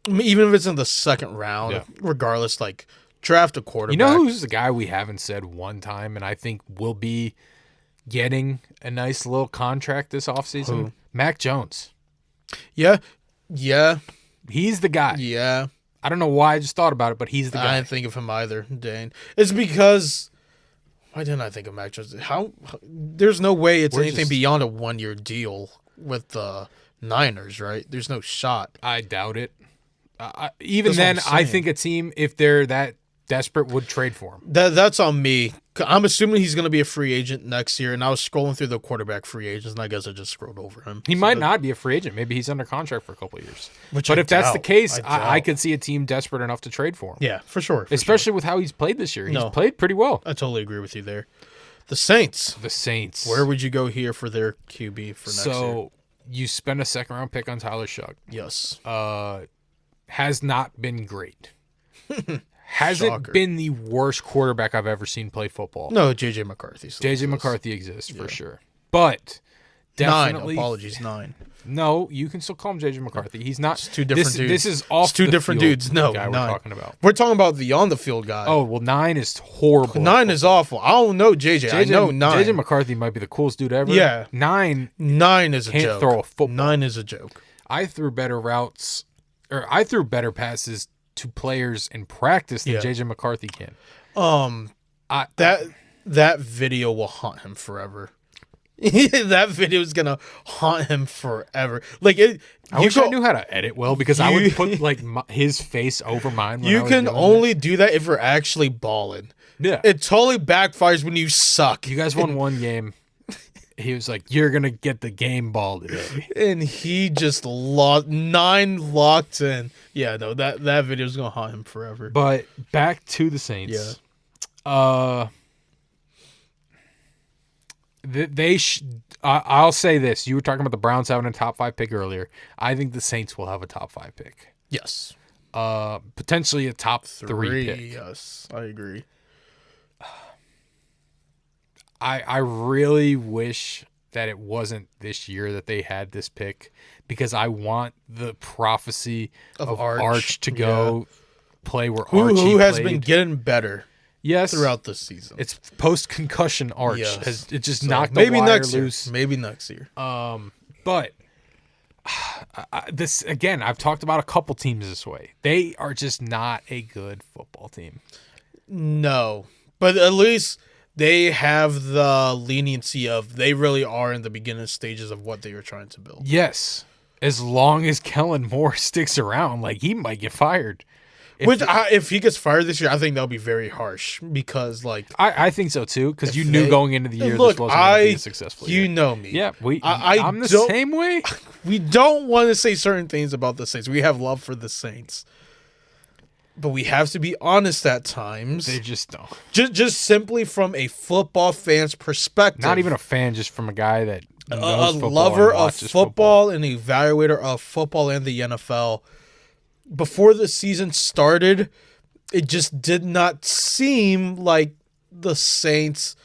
even if it's in the 2nd round, regardless, like, draft a quarterback. You know who's the guy we haven't said one time, and I think will be getting a nice little contract this offseason? Who? Mac Jones. Yeah. He's the guy. Yeah. I don't know why I just thought about it, but he's the guy. I didn't think of him either, Dane. It's because why didn't I think of Mac Jones? There's no way it's anything beyond a 1-year deal with the Niners, right? There's no shot. I doubt it. Even then, I think a team, if they're that desperate, would trade for him. That's on me. I'm assuming he's going to be a free agent next year, and I was scrolling through the quarterback free agents, and I guess I just scrolled over him. He might not be a free agent. Maybe he's under contract for a couple of years. But if that's the case, I could see a team desperate enough to trade for him. Yeah, for sure. Especially with how he's played this year. He's played pretty well. I totally agree with you there. The Saints. Where would you go here for their QB for next year? So you spend a second-round pick on Tyler Shuck. Yes. Has not been great. Hasn't been the worst quarterback I've ever seen play football. No, J.J. McCarthy. J.J. McCarthy exists for sure. But definitely... 9. Apologies, 9. No, you can still call him J.J. McCarthy. He's not... It's two different dudes. This is off two different dudes. No, guy 9. we're talking about. We're talking about the on-the-field guy. Oh, well, 9 is horrible. 9 is awful. I don't know J.J. I know 9. J.J. McCarthy might be the coolest dude ever. Yeah. 9 is a joke. Can't throw a football. 9 is a joke. I threw better routes... Or I threw better passes to players in practice than J.J. McCarthy can. That video will haunt him forever. That video is gonna haunt him forever. Like it. I wish I knew how to edit well because I would put like his face over mine. You can only do that if you're actually balling. Yeah, it totally backfires when you suck. You guys won one game. He was like, "You're gonna get the game ball today," and he just lost 9 locked in. Yeah, no, that video is gonna haunt him forever. But back to the Saints. Yeah. I'll say this: you were talking about the Browns having a top 5 pick earlier. I think the Saints will have a top 5 pick. Yes. Potentially a top 3 pick. Yes, I agree. I really wish that it wasn't this year that they had this pick because I want the prophecy of Arch to go play where Archie who has been getting better. Yes, throughout the season. It's post-concussion Arch. Yes. It just knocked the maybe wire next loose. Year. Maybe next year. But this again, I've talked about a couple teams this way. They are just not a good football team. No, but at least they have the leniency of they really are in the beginning stages of what they were trying to build. Yes, as long as Kellen Moore sticks around, like he might get fired. If he gets fired this year, I think that'll be very harsh because, like, I think so too. Because you knew going into the year this wasn't going to be successful. You know me. Yeah, I'm the same way. We don't want to say certain things about the Saints. We have love for the Saints, but we have to be honest at times. They just don't. Just simply from a football fan's perspective. Not even a fan, just from a guy that knows a lover of football and an evaluator of football and the NFL. Before the season started, it just did not seem like the Saints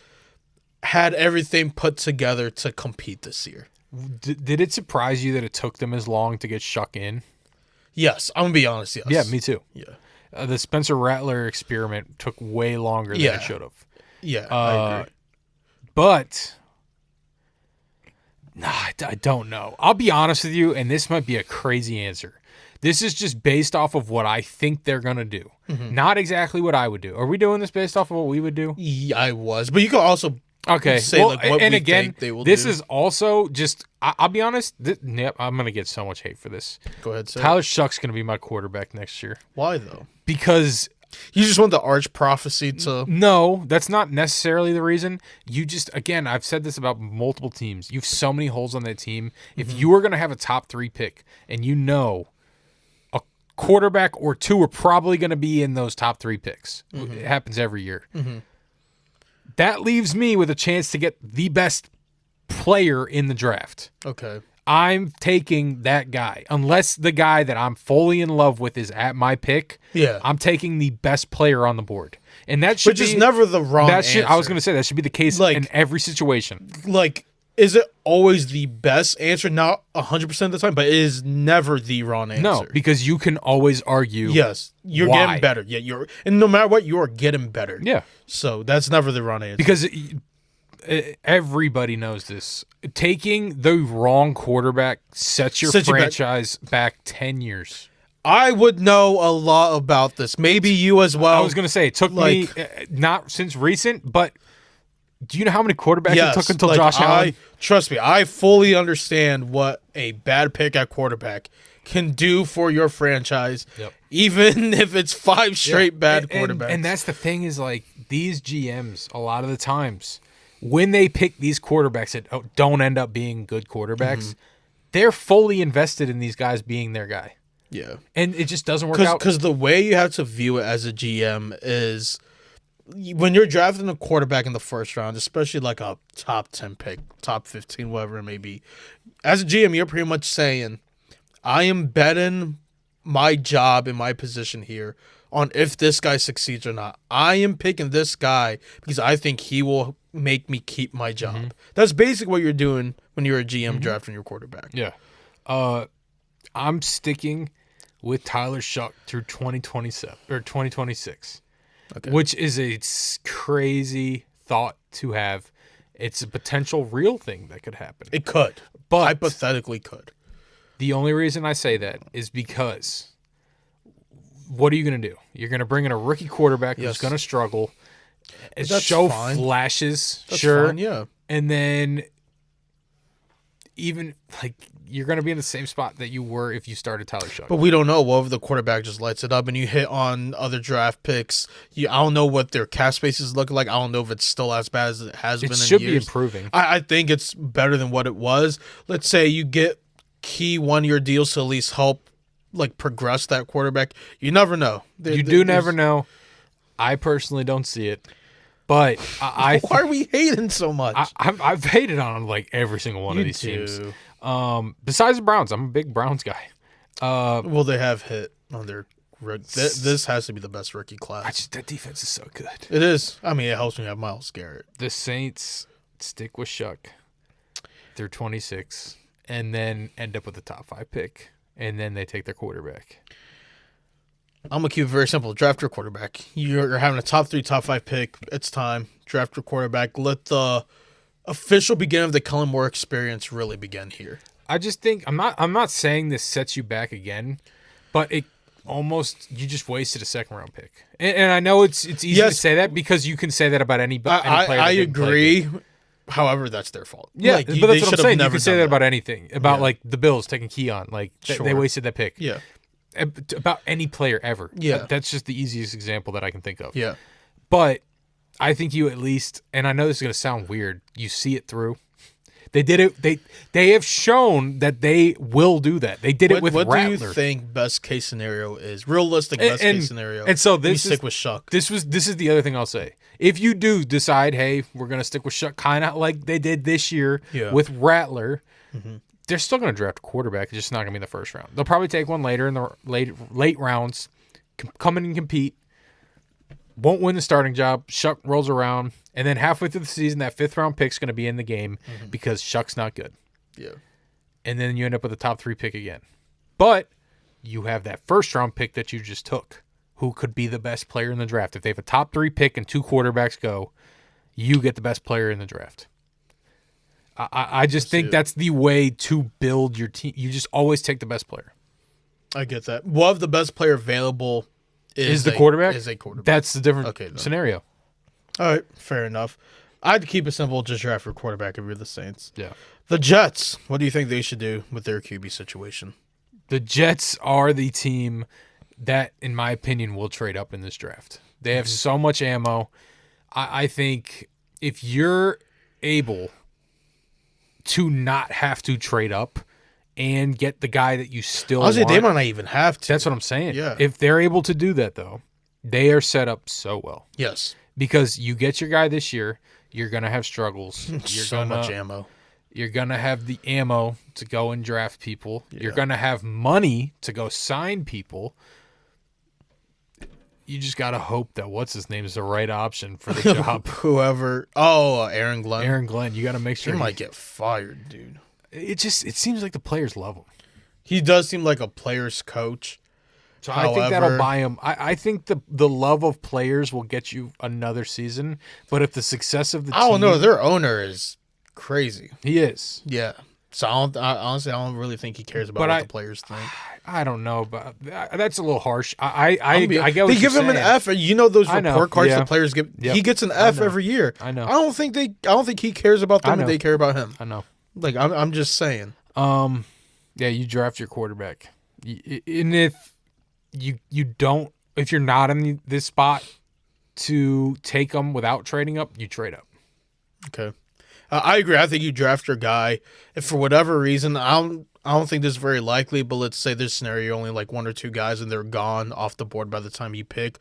had everything put together to compete this year. Did it surprise you that it took them as long to get Shuck in? Yes, I'm going to be honest, yes. Yeah, me too. Yeah. The Spencer Rattler experiment took way longer than it should have. Yeah, I agree. But I don't know. I'll be honest with you, and this might be a crazy answer. This is just based off of what I think they're going to do. Mm-hmm. Not exactly what I would do. Are we doing this based off of what we would do? Yeah, I was. But you could also say like what and we again, think they will this do. Is also just, I'll be honest, I'm going to get so much hate for this. Go ahead, sir. Tyler Shuck's going to be my quarterback next year. Why, though? Because you just want the Arch prophecy to... No, that's not necessarily the reason. You just, again, I've said this about multiple teams. You have so many holes on that team. If you are going to have a top 3 pick and you know quarterback or 2 are probably going to be in those top 3 picks. Mm-hmm. It happens every year. Mm-hmm. That leaves me with a chance to get the best player in the draft. Okay. I'm taking that guy. Unless the guy that I'm fully in love with is at my pick, I'm taking the best player on the board. And that should Which is never the wrong answer. I was going to say that should be the case in every situation. Like, is it always the best answer? Not 100% of the time, but it is never the wrong answer. No, because you can always argue. Yes, you're getting better. Yeah, and no matter what, you are getting better. Yeah. So that's never the wrong answer. Because everybody knows this. Taking the wrong quarterback sets your franchise back 10 years. I would know a lot about this. Maybe you as well. I was going to say, it took me, not since recent, but do you know how many quarterbacks it took until Josh Allen? Trust me, I fully understand what a bad pick at quarterback can do for your franchise, even if it's 5 straight bad quarterbacks. And that's the thing is, like, these GMs, a lot of the times, when they pick these quarterbacks that don't end up being good quarterbacks, they're fully invested in these guys being their guy. Yeah. And it just doesn't work out. Because the way you have to view it as a GM is when you're drafting a quarterback in the first round, especially like a top 10 pick, top 15, whatever it may be, as a GM, you're pretty much saying, I am betting my job and my position here on if this guy succeeds or not. I am picking this guy because I think he will make me keep my job. That's basically what you're doing when you're a GM drafting your quarterback. Yeah. I'm sticking with Tyler Shuck through 2027 or 2026, which is a crazy thought to have. It's a potential real thing that could happen. It could, but hypothetically could. The only reason I say that is because what are you going to do? You're going to bring in a rookie quarterback who's going to struggle, show flashes, that's fine, yeah, and then even like you're going to be in the same spot that you were if you started Tyler Shuck. But we don't know. What if the quarterback just lights it up and you hit on other draft picks? I don't know what their cap spaces look like. I don't know if it's still as bad as it has been in years. It should be improving. I think it's better than what it was. Let's say you get key 1-year deals to at least help like progress that quarterback. You never know. You never know. I personally don't see it. But why are we hating so much? I've hated on like every single one of these teams. Besides the Browns, I'm a big Browns guy. Well, they have hit on their. This has to be the best rookie class. That defense is so good. It is. I mean, it helps me have Myles Garrett. The Saints stick with Shuck through 26, and then end up with the top 5 pick, and then they take their quarterback. I'm going to keep it very simple. Draft your quarterback. You're having a top 3, top 5 pick. It's time. Draft your quarterback. Let the official beginning of the Kellen Moore experience really begin here. I just think I'm not saying this sets you back again, but it almost you just wasted a 2nd-round pick. And I know it's easy to say that because you can say that about any player. I agree. However, that's their fault. Yeah, but that's what I'm saying. You can say that about anything. About like the Bills taking Keon. Like they wasted that pick. Yeah. About any player ever. Yeah. That's just the easiest example that I can think of. Yeah. But I think you at least, and I know this is going to sound weird, you see it through. They did it. They have shown that they will do that. They did it with Rattler. What do you think best case scenario is? Realistic best case scenario. And so this stick with Shuck. This is the other thing I'll say. If you do decide, hey, we're going to stick with Shuck, kind of like they did this year with Rattler, they're still going to draft a quarterback. It's just not going to be in the first round. They'll probably take one later in the late rounds, come in and compete. Won't win the starting job. Shuck rolls around, and then halfway through the season, that 5th-round pick's going to be in the game because Shuck's not good. Yeah, and then you end up with a top 3 pick again. But you have that 1st-round pick that you just took, who could be the best player in the draft. If they have a top 3 pick and 2 quarterbacks go, you get the best player in the draft. I just think that's the way to build your team. You just always take the best player. I get that. What if the best player available is the quarterback? Is a quarterback. That's the different scenario. All right, fair enough. I'd keep it simple, just draft your quarterback if you're the Saints. Yeah. The Jets, what do you think they should do with their QB situation? The Jets are the team that, in my opinion, will trade up in this draft. They have so much ammo. I think if you're able to not have to trade up and get the guy that you still want. They might not even have to. That's what I'm saying. Yeah. If they're able to do that, though, they are set up so well. Yes. Because you get your guy this year, you're going to have struggles. You're much ammo. You're going to have the ammo to go and draft people. Yeah. You're going to have money to go sign people. You just got to hope that what's-his-name is the right option for the job. Whoever. Oh, Aaron Glenn. Aaron Glenn. You got to make sure. He might get fired, dude. It seems like the players love him. He does seem like a player's coach. So I think that'll buy him. I think the love of players will get you another season. But if the success of the team... I don't know. Their owner is crazy. He is. Yeah. So honestly, I don't really think he cares about what the players think. I don't know, but that's a little harsh. I get what they give him an F. You know those report cards the players get. Yep. He gets an F every year. I know. I don't think he cares about them and they care about him. I know. Like I'm just saying. Yeah, you draft your quarterback, and if you're not in this spot to take them without trading up, you trade up. Okay. I agree. I think you draft your guy. If for whatever reason, I don't think this is very likely, but let's say this scenario, only like one or two guys and they're gone off the board by the time you pick.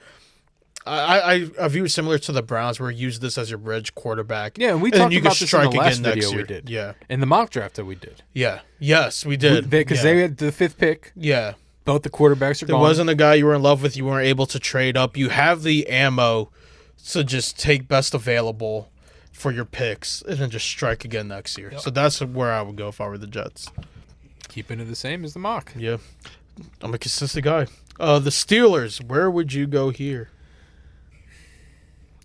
I view it similar to the Browns where you use this as your bridge quarterback. Yeah, and we talked about this in the last video we did. Yeah. In the mock draft that we did. Yeah. Yes, we did. Because they had the 5th pick. Yeah. Both the quarterbacks are gone. There wasn't a guy you were in love with. You weren't able to trade up. You have the ammo to just take best available for your picks and then just strike again next year. Yep. So that's where I would go if I were the Jets. Keeping it the same as the mock. Yeah. I'm a consistent guy. The Steelers, where would you go here?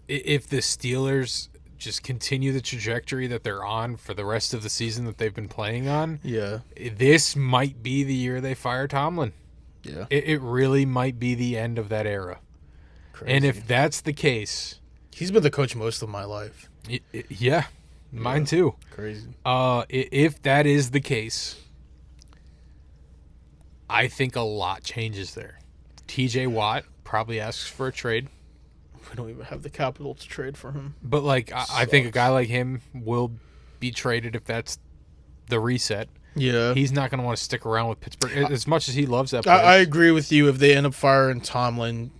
If the Steelers just continue the trajectory that they're on for the rest of the season that they've been playing on, this might be the year they fire Tomlin. Yeah. It really might be the end of that era. Crazy. And if that's the case... He's been the coach most of my life. Yeah, mine too. Crazy. If that is the case, I think a lot changes there. TJ Watt probably asks for a trade. We don't even have the capital to trade for him. But I think a guy like him will be traded if that's the reset. Yeah. He's not going to want to stick around with Pittsburgh as much as he loves that place. I agree with you. If they end up firing Tomlin,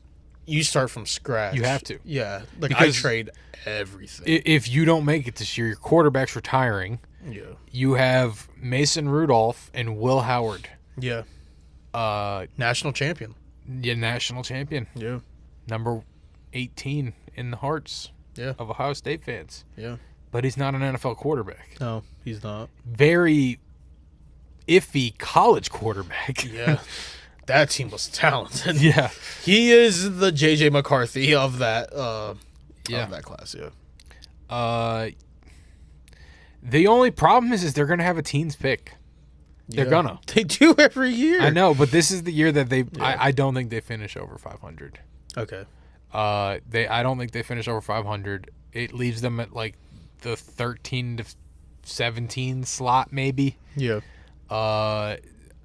you start from scratch. You have to. Yeah. I trade everything. If you don't make it this year, your quarterback's retiring. Yeah. You have Mason Rudolph and Will Howard. Yeah. National champion. Yeah, national champion. Yeah. Number 18 in the hearts of Ohio State fans. Yeah. But he's not an NFL quarterback. No, he's not. Very iffy college quarterback. Yeah. That team was talented. Yeah. He is the J.J. McCarthy of that of that class, The only problem is they're going to have a teens pick. They're gonna. They do every year. I know, but this is the year that they I don't think they finish over 500. Okay. I don't think they finish over 500. It leaves them at like the 13 to 17 slot maybe. Yeah.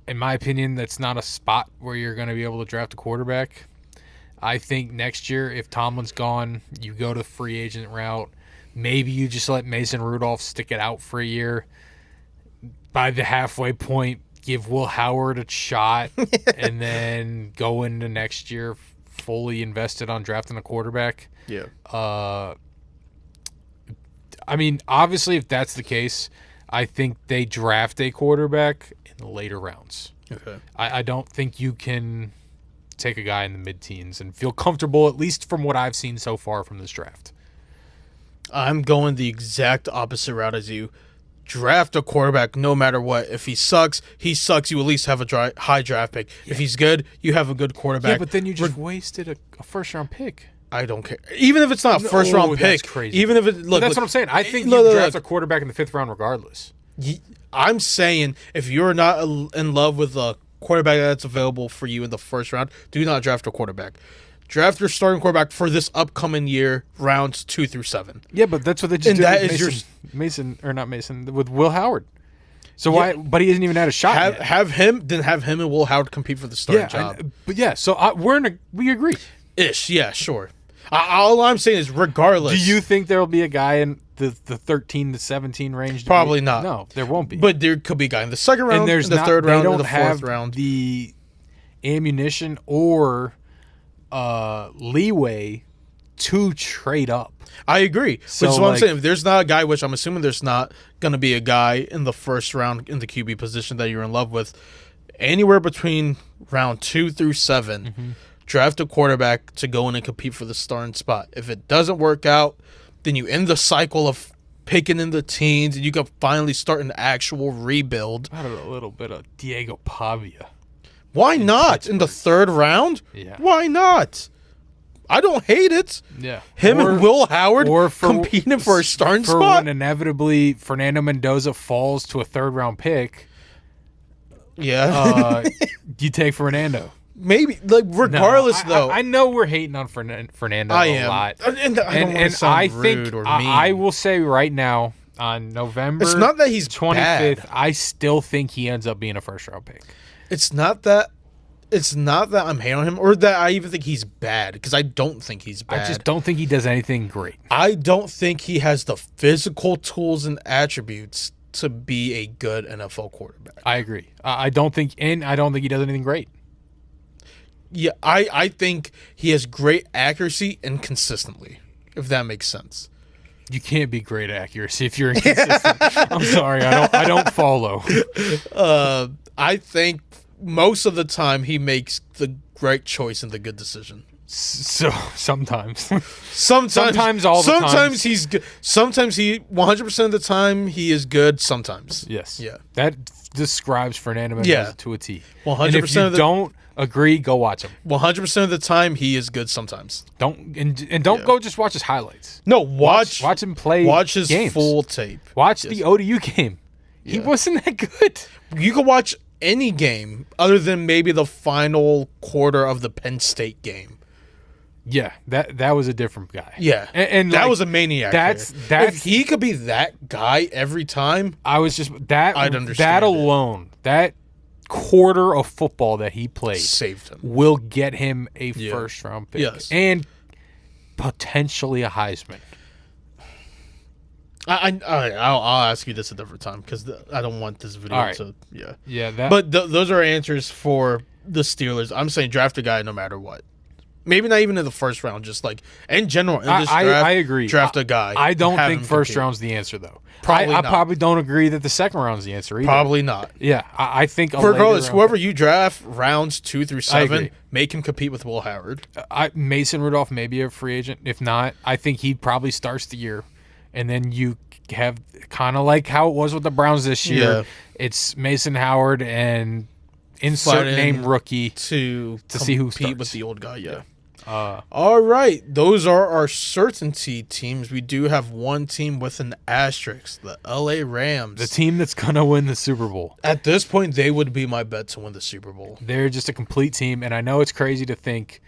In my opinion, that's not a spot where you're going to be able to draft a quarterback. I think next year, if Tomlin's gone, you go to the free agent route. Maybe you just let Mason Rudolph stick it out for a year. By the halfway point, give Will Howard a shot, and then go into next year fully invested on drafting a quarterback. Yeah. I mean, obviously, if that's the case, I think they draft a quarterback in the later rounds. Okay. I don't think you can take a guy in the mid-teens and feel comfortable, at least from what I've seen so far from this draft. I'm going the exact opposite route as you. Draft a quarterback no matter what. If he sucks, he sucks. You at least have a high draft pick. Yeah. If he's good, you have a good quarterback. Yeah, but then you just wasted a first-round pick. I don't care. Even if it's not a first-round pick. That's crazy. Even if it look, that's what I'm saying. I think you draft a quarterback in the 5th round regardless. I'm saying if you're not in love with a quarterback that's available for you in the first round, do not draft a quarterback. Draft your starting quarterback for this upcoming year, rounds 2 through 7. Yeah, but that's what they just did with Will Howard. So why? But he hasn't even had a shot yet. Have him and Will Howard compete for the starting job. So we agree. Yeah, sure. All I'm saying is, regardless. Do you think there will be a guy in the 13 to 17 range? Probably not. No, there won't be. But there could be a guy in the second round, in the third round, in the fourth round. The ammunition or leeway to trade up. I agree. So which is what I'm saying. If there's not a guy, which I'm assuming there's not going to be a guy in the first round in the QB position that you're in love with, anywhere between round 2 through 7, draft a quarterback to go in and compete for the starting spot. If it doesn't work out, then you end the cycle of picking in the teens, and you can finally start an actual rebuild. I had a little bit of Diego Pavia. Why not? In the third round? Yeah. Why not? I don't hate it. Yeah. Him and Will Howard competing for a starting spot. When inevitably Fernando Mendoza falls to a third-round pick. Yeah. You take Fernando. Maybe, like, regardless, though. I know we're hating on Fernando a lot. And I don't want to sound rude or mean. I will say right now, on November it's not that he's 25th, bad. I still think he ends up being a first-round pick. It's not that I'm hating on him or that I even think he's bad, because I don't think he's bad. I just don't think he does anything great. I don't think he has the physical tools and attributes to be a good NFL quarterback. I agree. I don't think he does anything great. Yeah, I think he has great accuracy and consistently, if that makes sense. You can't be great at accuracy if you're inconsistent. I'm sorry, I don't follow. I think most of the time he makes the right choice and the good decision. So sometimes all the sometimes he's good. Sometimes he 100% of the time he is good. Sometimes yes, yeah. That describes Fernando Mendoza to a T. 100%. And if you don't agree, go watch him. 100% of the time he is good. Sometimes don't go just watch his highlights. No, watch him play. Watch his games. full tape. Watch the ODU game. He wasn't that good. You can watch any game other than maybe the final quarter of the Penn State game. Yeah, that was a different guy. Yeah, and that was a maniac. That's if he could be that guy every time. I was just that. I'd understand that alone. That quarter of football that he played saved him. Will get him a first round pick. Yes, and potentially a Heisman. I'll ask you this a different time because I don't want this video to. Yeah. But those are answers for the Steelers. I'm saying draft a guy no matter what. Maybe not even in the first round, just like in general. In this draft, I agree. Draft a guy. I don't think first round's the answer, though. Probably I probably don't agree that the second round's the answer either. Probably not. Yeah, I think regardless, whoever you draft rounds 2 through 7, make him compete with Will Howard. Mason Rudolph may be a free agent. If not, I think he probably starts the year, and then you have kind of like how it was with the Browns this year. Yeah. It's Mason Howard and insert name rookie to see who compete starts with the old guy. Yeah. All right, those are our certainty teams. We do have one team with an asterisk, the LA Rams. The team that's going to win the Super Bowl. At this point, they would be my bet to win the Super Bowl. They're just a complete team, and I know it's crazy to think,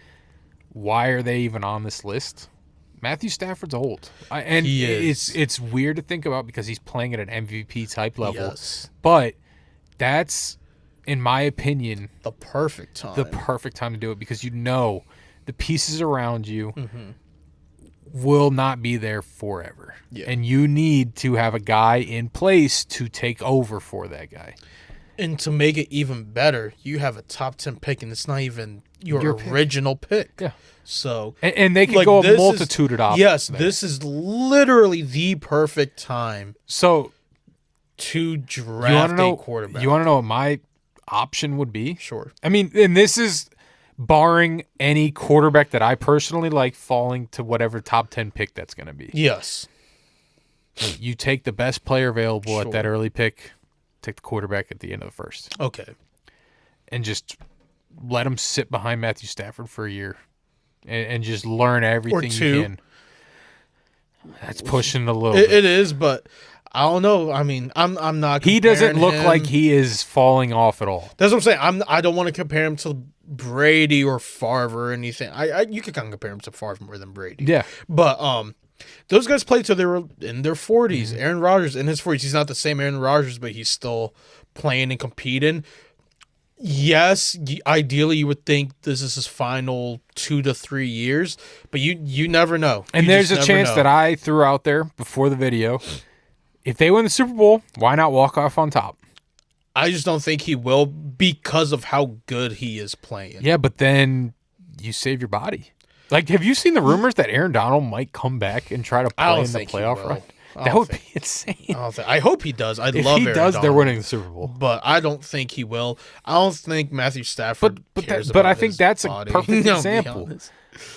why are they even on this list? Matthew Stafford's old. And he is. It's weird to think about because he's playing at an MVP-type level. Yes. But that's, in my opinion, the perfect time. The perfect time to do it because you know the pieces around you will not be there forever. Yeah. And you need to have a guy in place to take over for that guy. And to make it even better, you have a top 10 pick, and it's not even your original pick. Yeah. So and they can go a multitude of options. Yes, this is literally the perfect time to draft a quarterback. You want to know what my option would be? Sure. I mean, and this is barring any quarterback that I personally like falling to whatever top 10 pick that's going to be. Yes. You take the best player available at that early pick, take the quarterback at the end of the first. Okay. And just let him sit behind Matthew Stafford for a year and just learn everything you can. That's pushing a little bit. It is, but I don't know. I mean, I'm not. He doesn't look like he is falling off at all. That's what I'm saying. I don't want to compare him to Brady or Favre or anything. You could kind of compare him to Favre more than Brady. Yeah, but those guys played till they were in their 40s. Mm-hmm. Aaron Rodgers in his 40s. He's not the same Aaron Rodgers, but he's still playing and competing. Yes, ideally you would think this is his final 2 to 3 years, but you never know. And there's a chance that I threw out there before the video. If they win the Super Bowl, why not walk off on top? I just don't think he will because of how good he is playing. Yeah, but then you save your body. Like, have you seen the rumors that Aaron Donald might come back and try to play in the playoff run? That would be insane. I hope he does. I'd love Aaron Donald. If he does, they're winning the Super Bowl. But I don't think he will. I don't think Matthew Stafford cares but about I think his that's body. a perfect example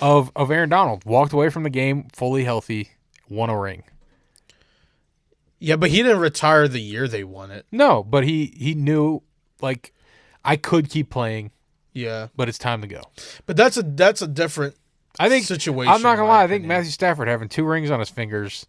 of Aaron Donald. Walked away from the game fully healthy, won a ring. Yeah, but he didn't retire the year they won it. No, but he knew, like, I could keep playing. Yeah. but it's time to go. But that's a different situation. I'm not going to lie. I think Matthew Stafford having 2 rings on his fingers.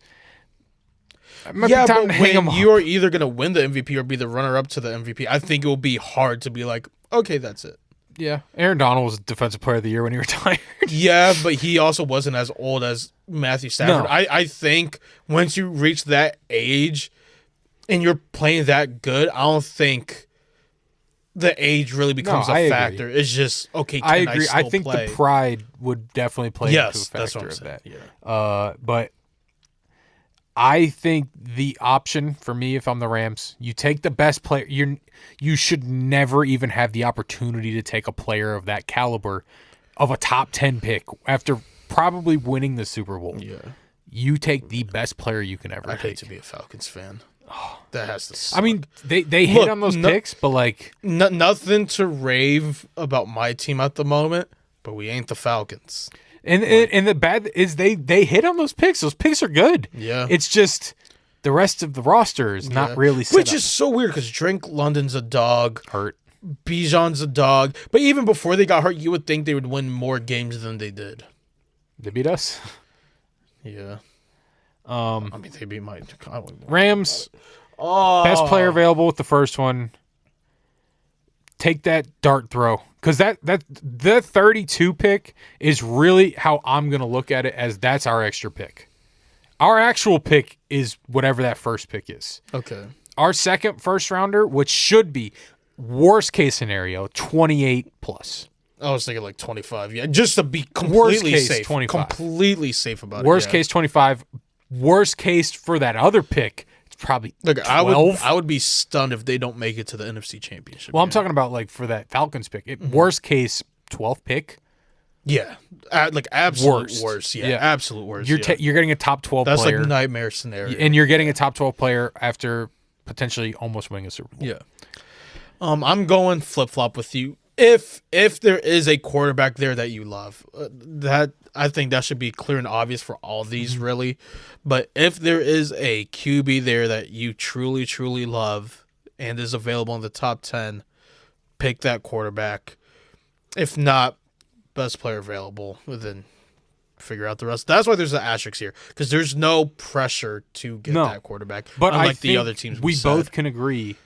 Yeah, but when you are either going to win the MVP or be the runner-up to the MVP, I think it will be hard to be like, okay, that's it. Yeah. Aaron Donald was Defensive Player of the Year when he retired. Yeah, but he also wasn't as old as Matthew Stafford. No. I think once you reach that age and you're playing that good, I don't think the age really becomes a factor. Agree. It's just, okay, can I agree. I think play? The pride would definitely play into a factor that's what I'm of saying. that. Yeah. But I think the option for me, if I'm the Rams, you take the best player. You should never even have the opportunity to take a player of that caliber of a top 10 pick after probably winning the Super Bowl. Yeah. You take the best player you can ever take. I'd hate to be a Falcons fan. That has to suck. I mean, they hit on those picks, but like nothing to rave about my team at the moment, but we ain't the Falcons. And the bad is they hit on those picks. Those picks are good. Yeah. It's just the rest of the roster is not really set Which up. is so weird because Drake London's a dog. Hurt. Bijan's a dog. But even before they got hurt, you would think they would win more games than they did. They beat us. Yeah. I mean, they beat my Rams. Best player available with the first one. Take that dart throw. Because the 32 pick is really how I'm going to look at it, as that's our extra pick. Our actual pick is whatever that first pick is. Okay. Our second first rounder, which should be worst case scenario, 28 plus. I was thinking like 25. Yeah, just to be completely safe. 25. Completely safe about Worst case 25. Worst case for that other pick, it's probably 12. I would be stunned if they don't make it to the NFC Championship. Well, I'm talking about like for that Falcons pick. Worst case 12th pick. Yeah, like absolute worst. Yeah, absolute worst. You're getting a top 12 player. That's like a nightmare scenario. And you're getting a top 12 player after potentially almost winning a Super Bowl. Yeah. I'm going flip-flop with you. If there is a quarterback there that you love, that I think that should be clear and obvious for all these, really. But if there is a QB there that you truly, truly love and is available in the top 10, pick that quarterback. If not, best player available, then figure out the rest. That's why there's an asterisk here, because there's no pressure to get that quarterback. But unlike the other teams, we both can agree.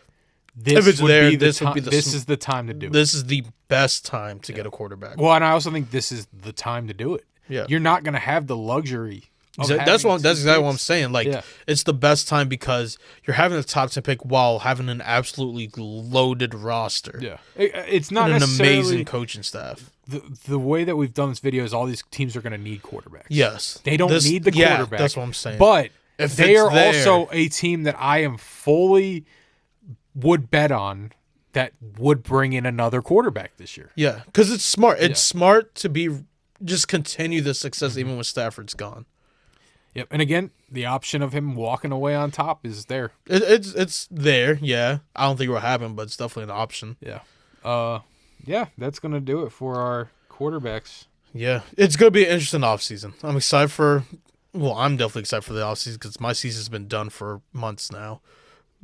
This is the time to do it. This is the best time to get a quarterback. Well, and I also think this is the time to do it. Yeah, you're not going to have the luxury. That's exactly what I'm saying. Like, it's the best time because you're having a top 10 pick while having an absolutely loaded roster. Yeah, it's not an amazing coaching staff. The way that we've done this video is all these teams are going to need quarterbacks. Yes, they don't need the quarterback. Yeah, that's what I'm saying. But if they are also a team that I am fully would bet on that would bring in another quarterback this year. Yeah, because it's smart. It's smart to just continue the success even when Stafford's gone. Yep, and again, the option of him walking away on top is there. It's there. Yeah, I don't think it will happen, but it's definitely an option. Yeah, that's gonna do it for our quarterbacks. Yeah, it's gonna be an interesting offseason. I'm excited for. Well, I'm definitely excited for the offseason because my season's been done for months now.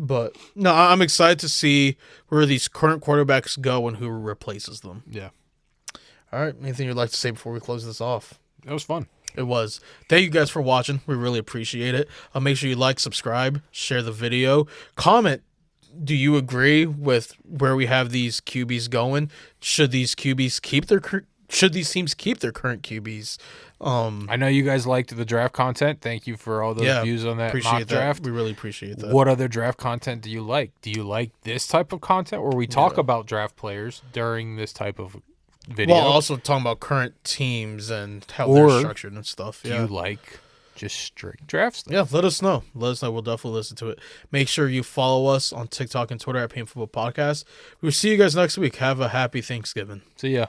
But no, I'm excited to see where these current quarterbacks go and who replaces them. Yeah. All right. Anything you'd like to say before we close this off? It was fun. It was. Thank you guys for watching. We really appreciate it. Make sure you like, subscribe, share the video, comment. Do you agree with where we have these QBs going? Should these teams keep their current QBs? I know you guys liked the draft content. Thank you for all those views on that mock draft. We really appreciate that. What other draft content do you like? Do you like this type of content where we talk about draft players during this type of video? Well, also talking about current teams and how they're structured and stuff. Do you like just strict draft stuff? Yeah, let us know. Let us know. We'll definitely listen to it. Make sure you follow us on TikTok and Twitter at Pain Football Podcast. We'll see you guys next week. Have a happy Thanksgiving. See ya.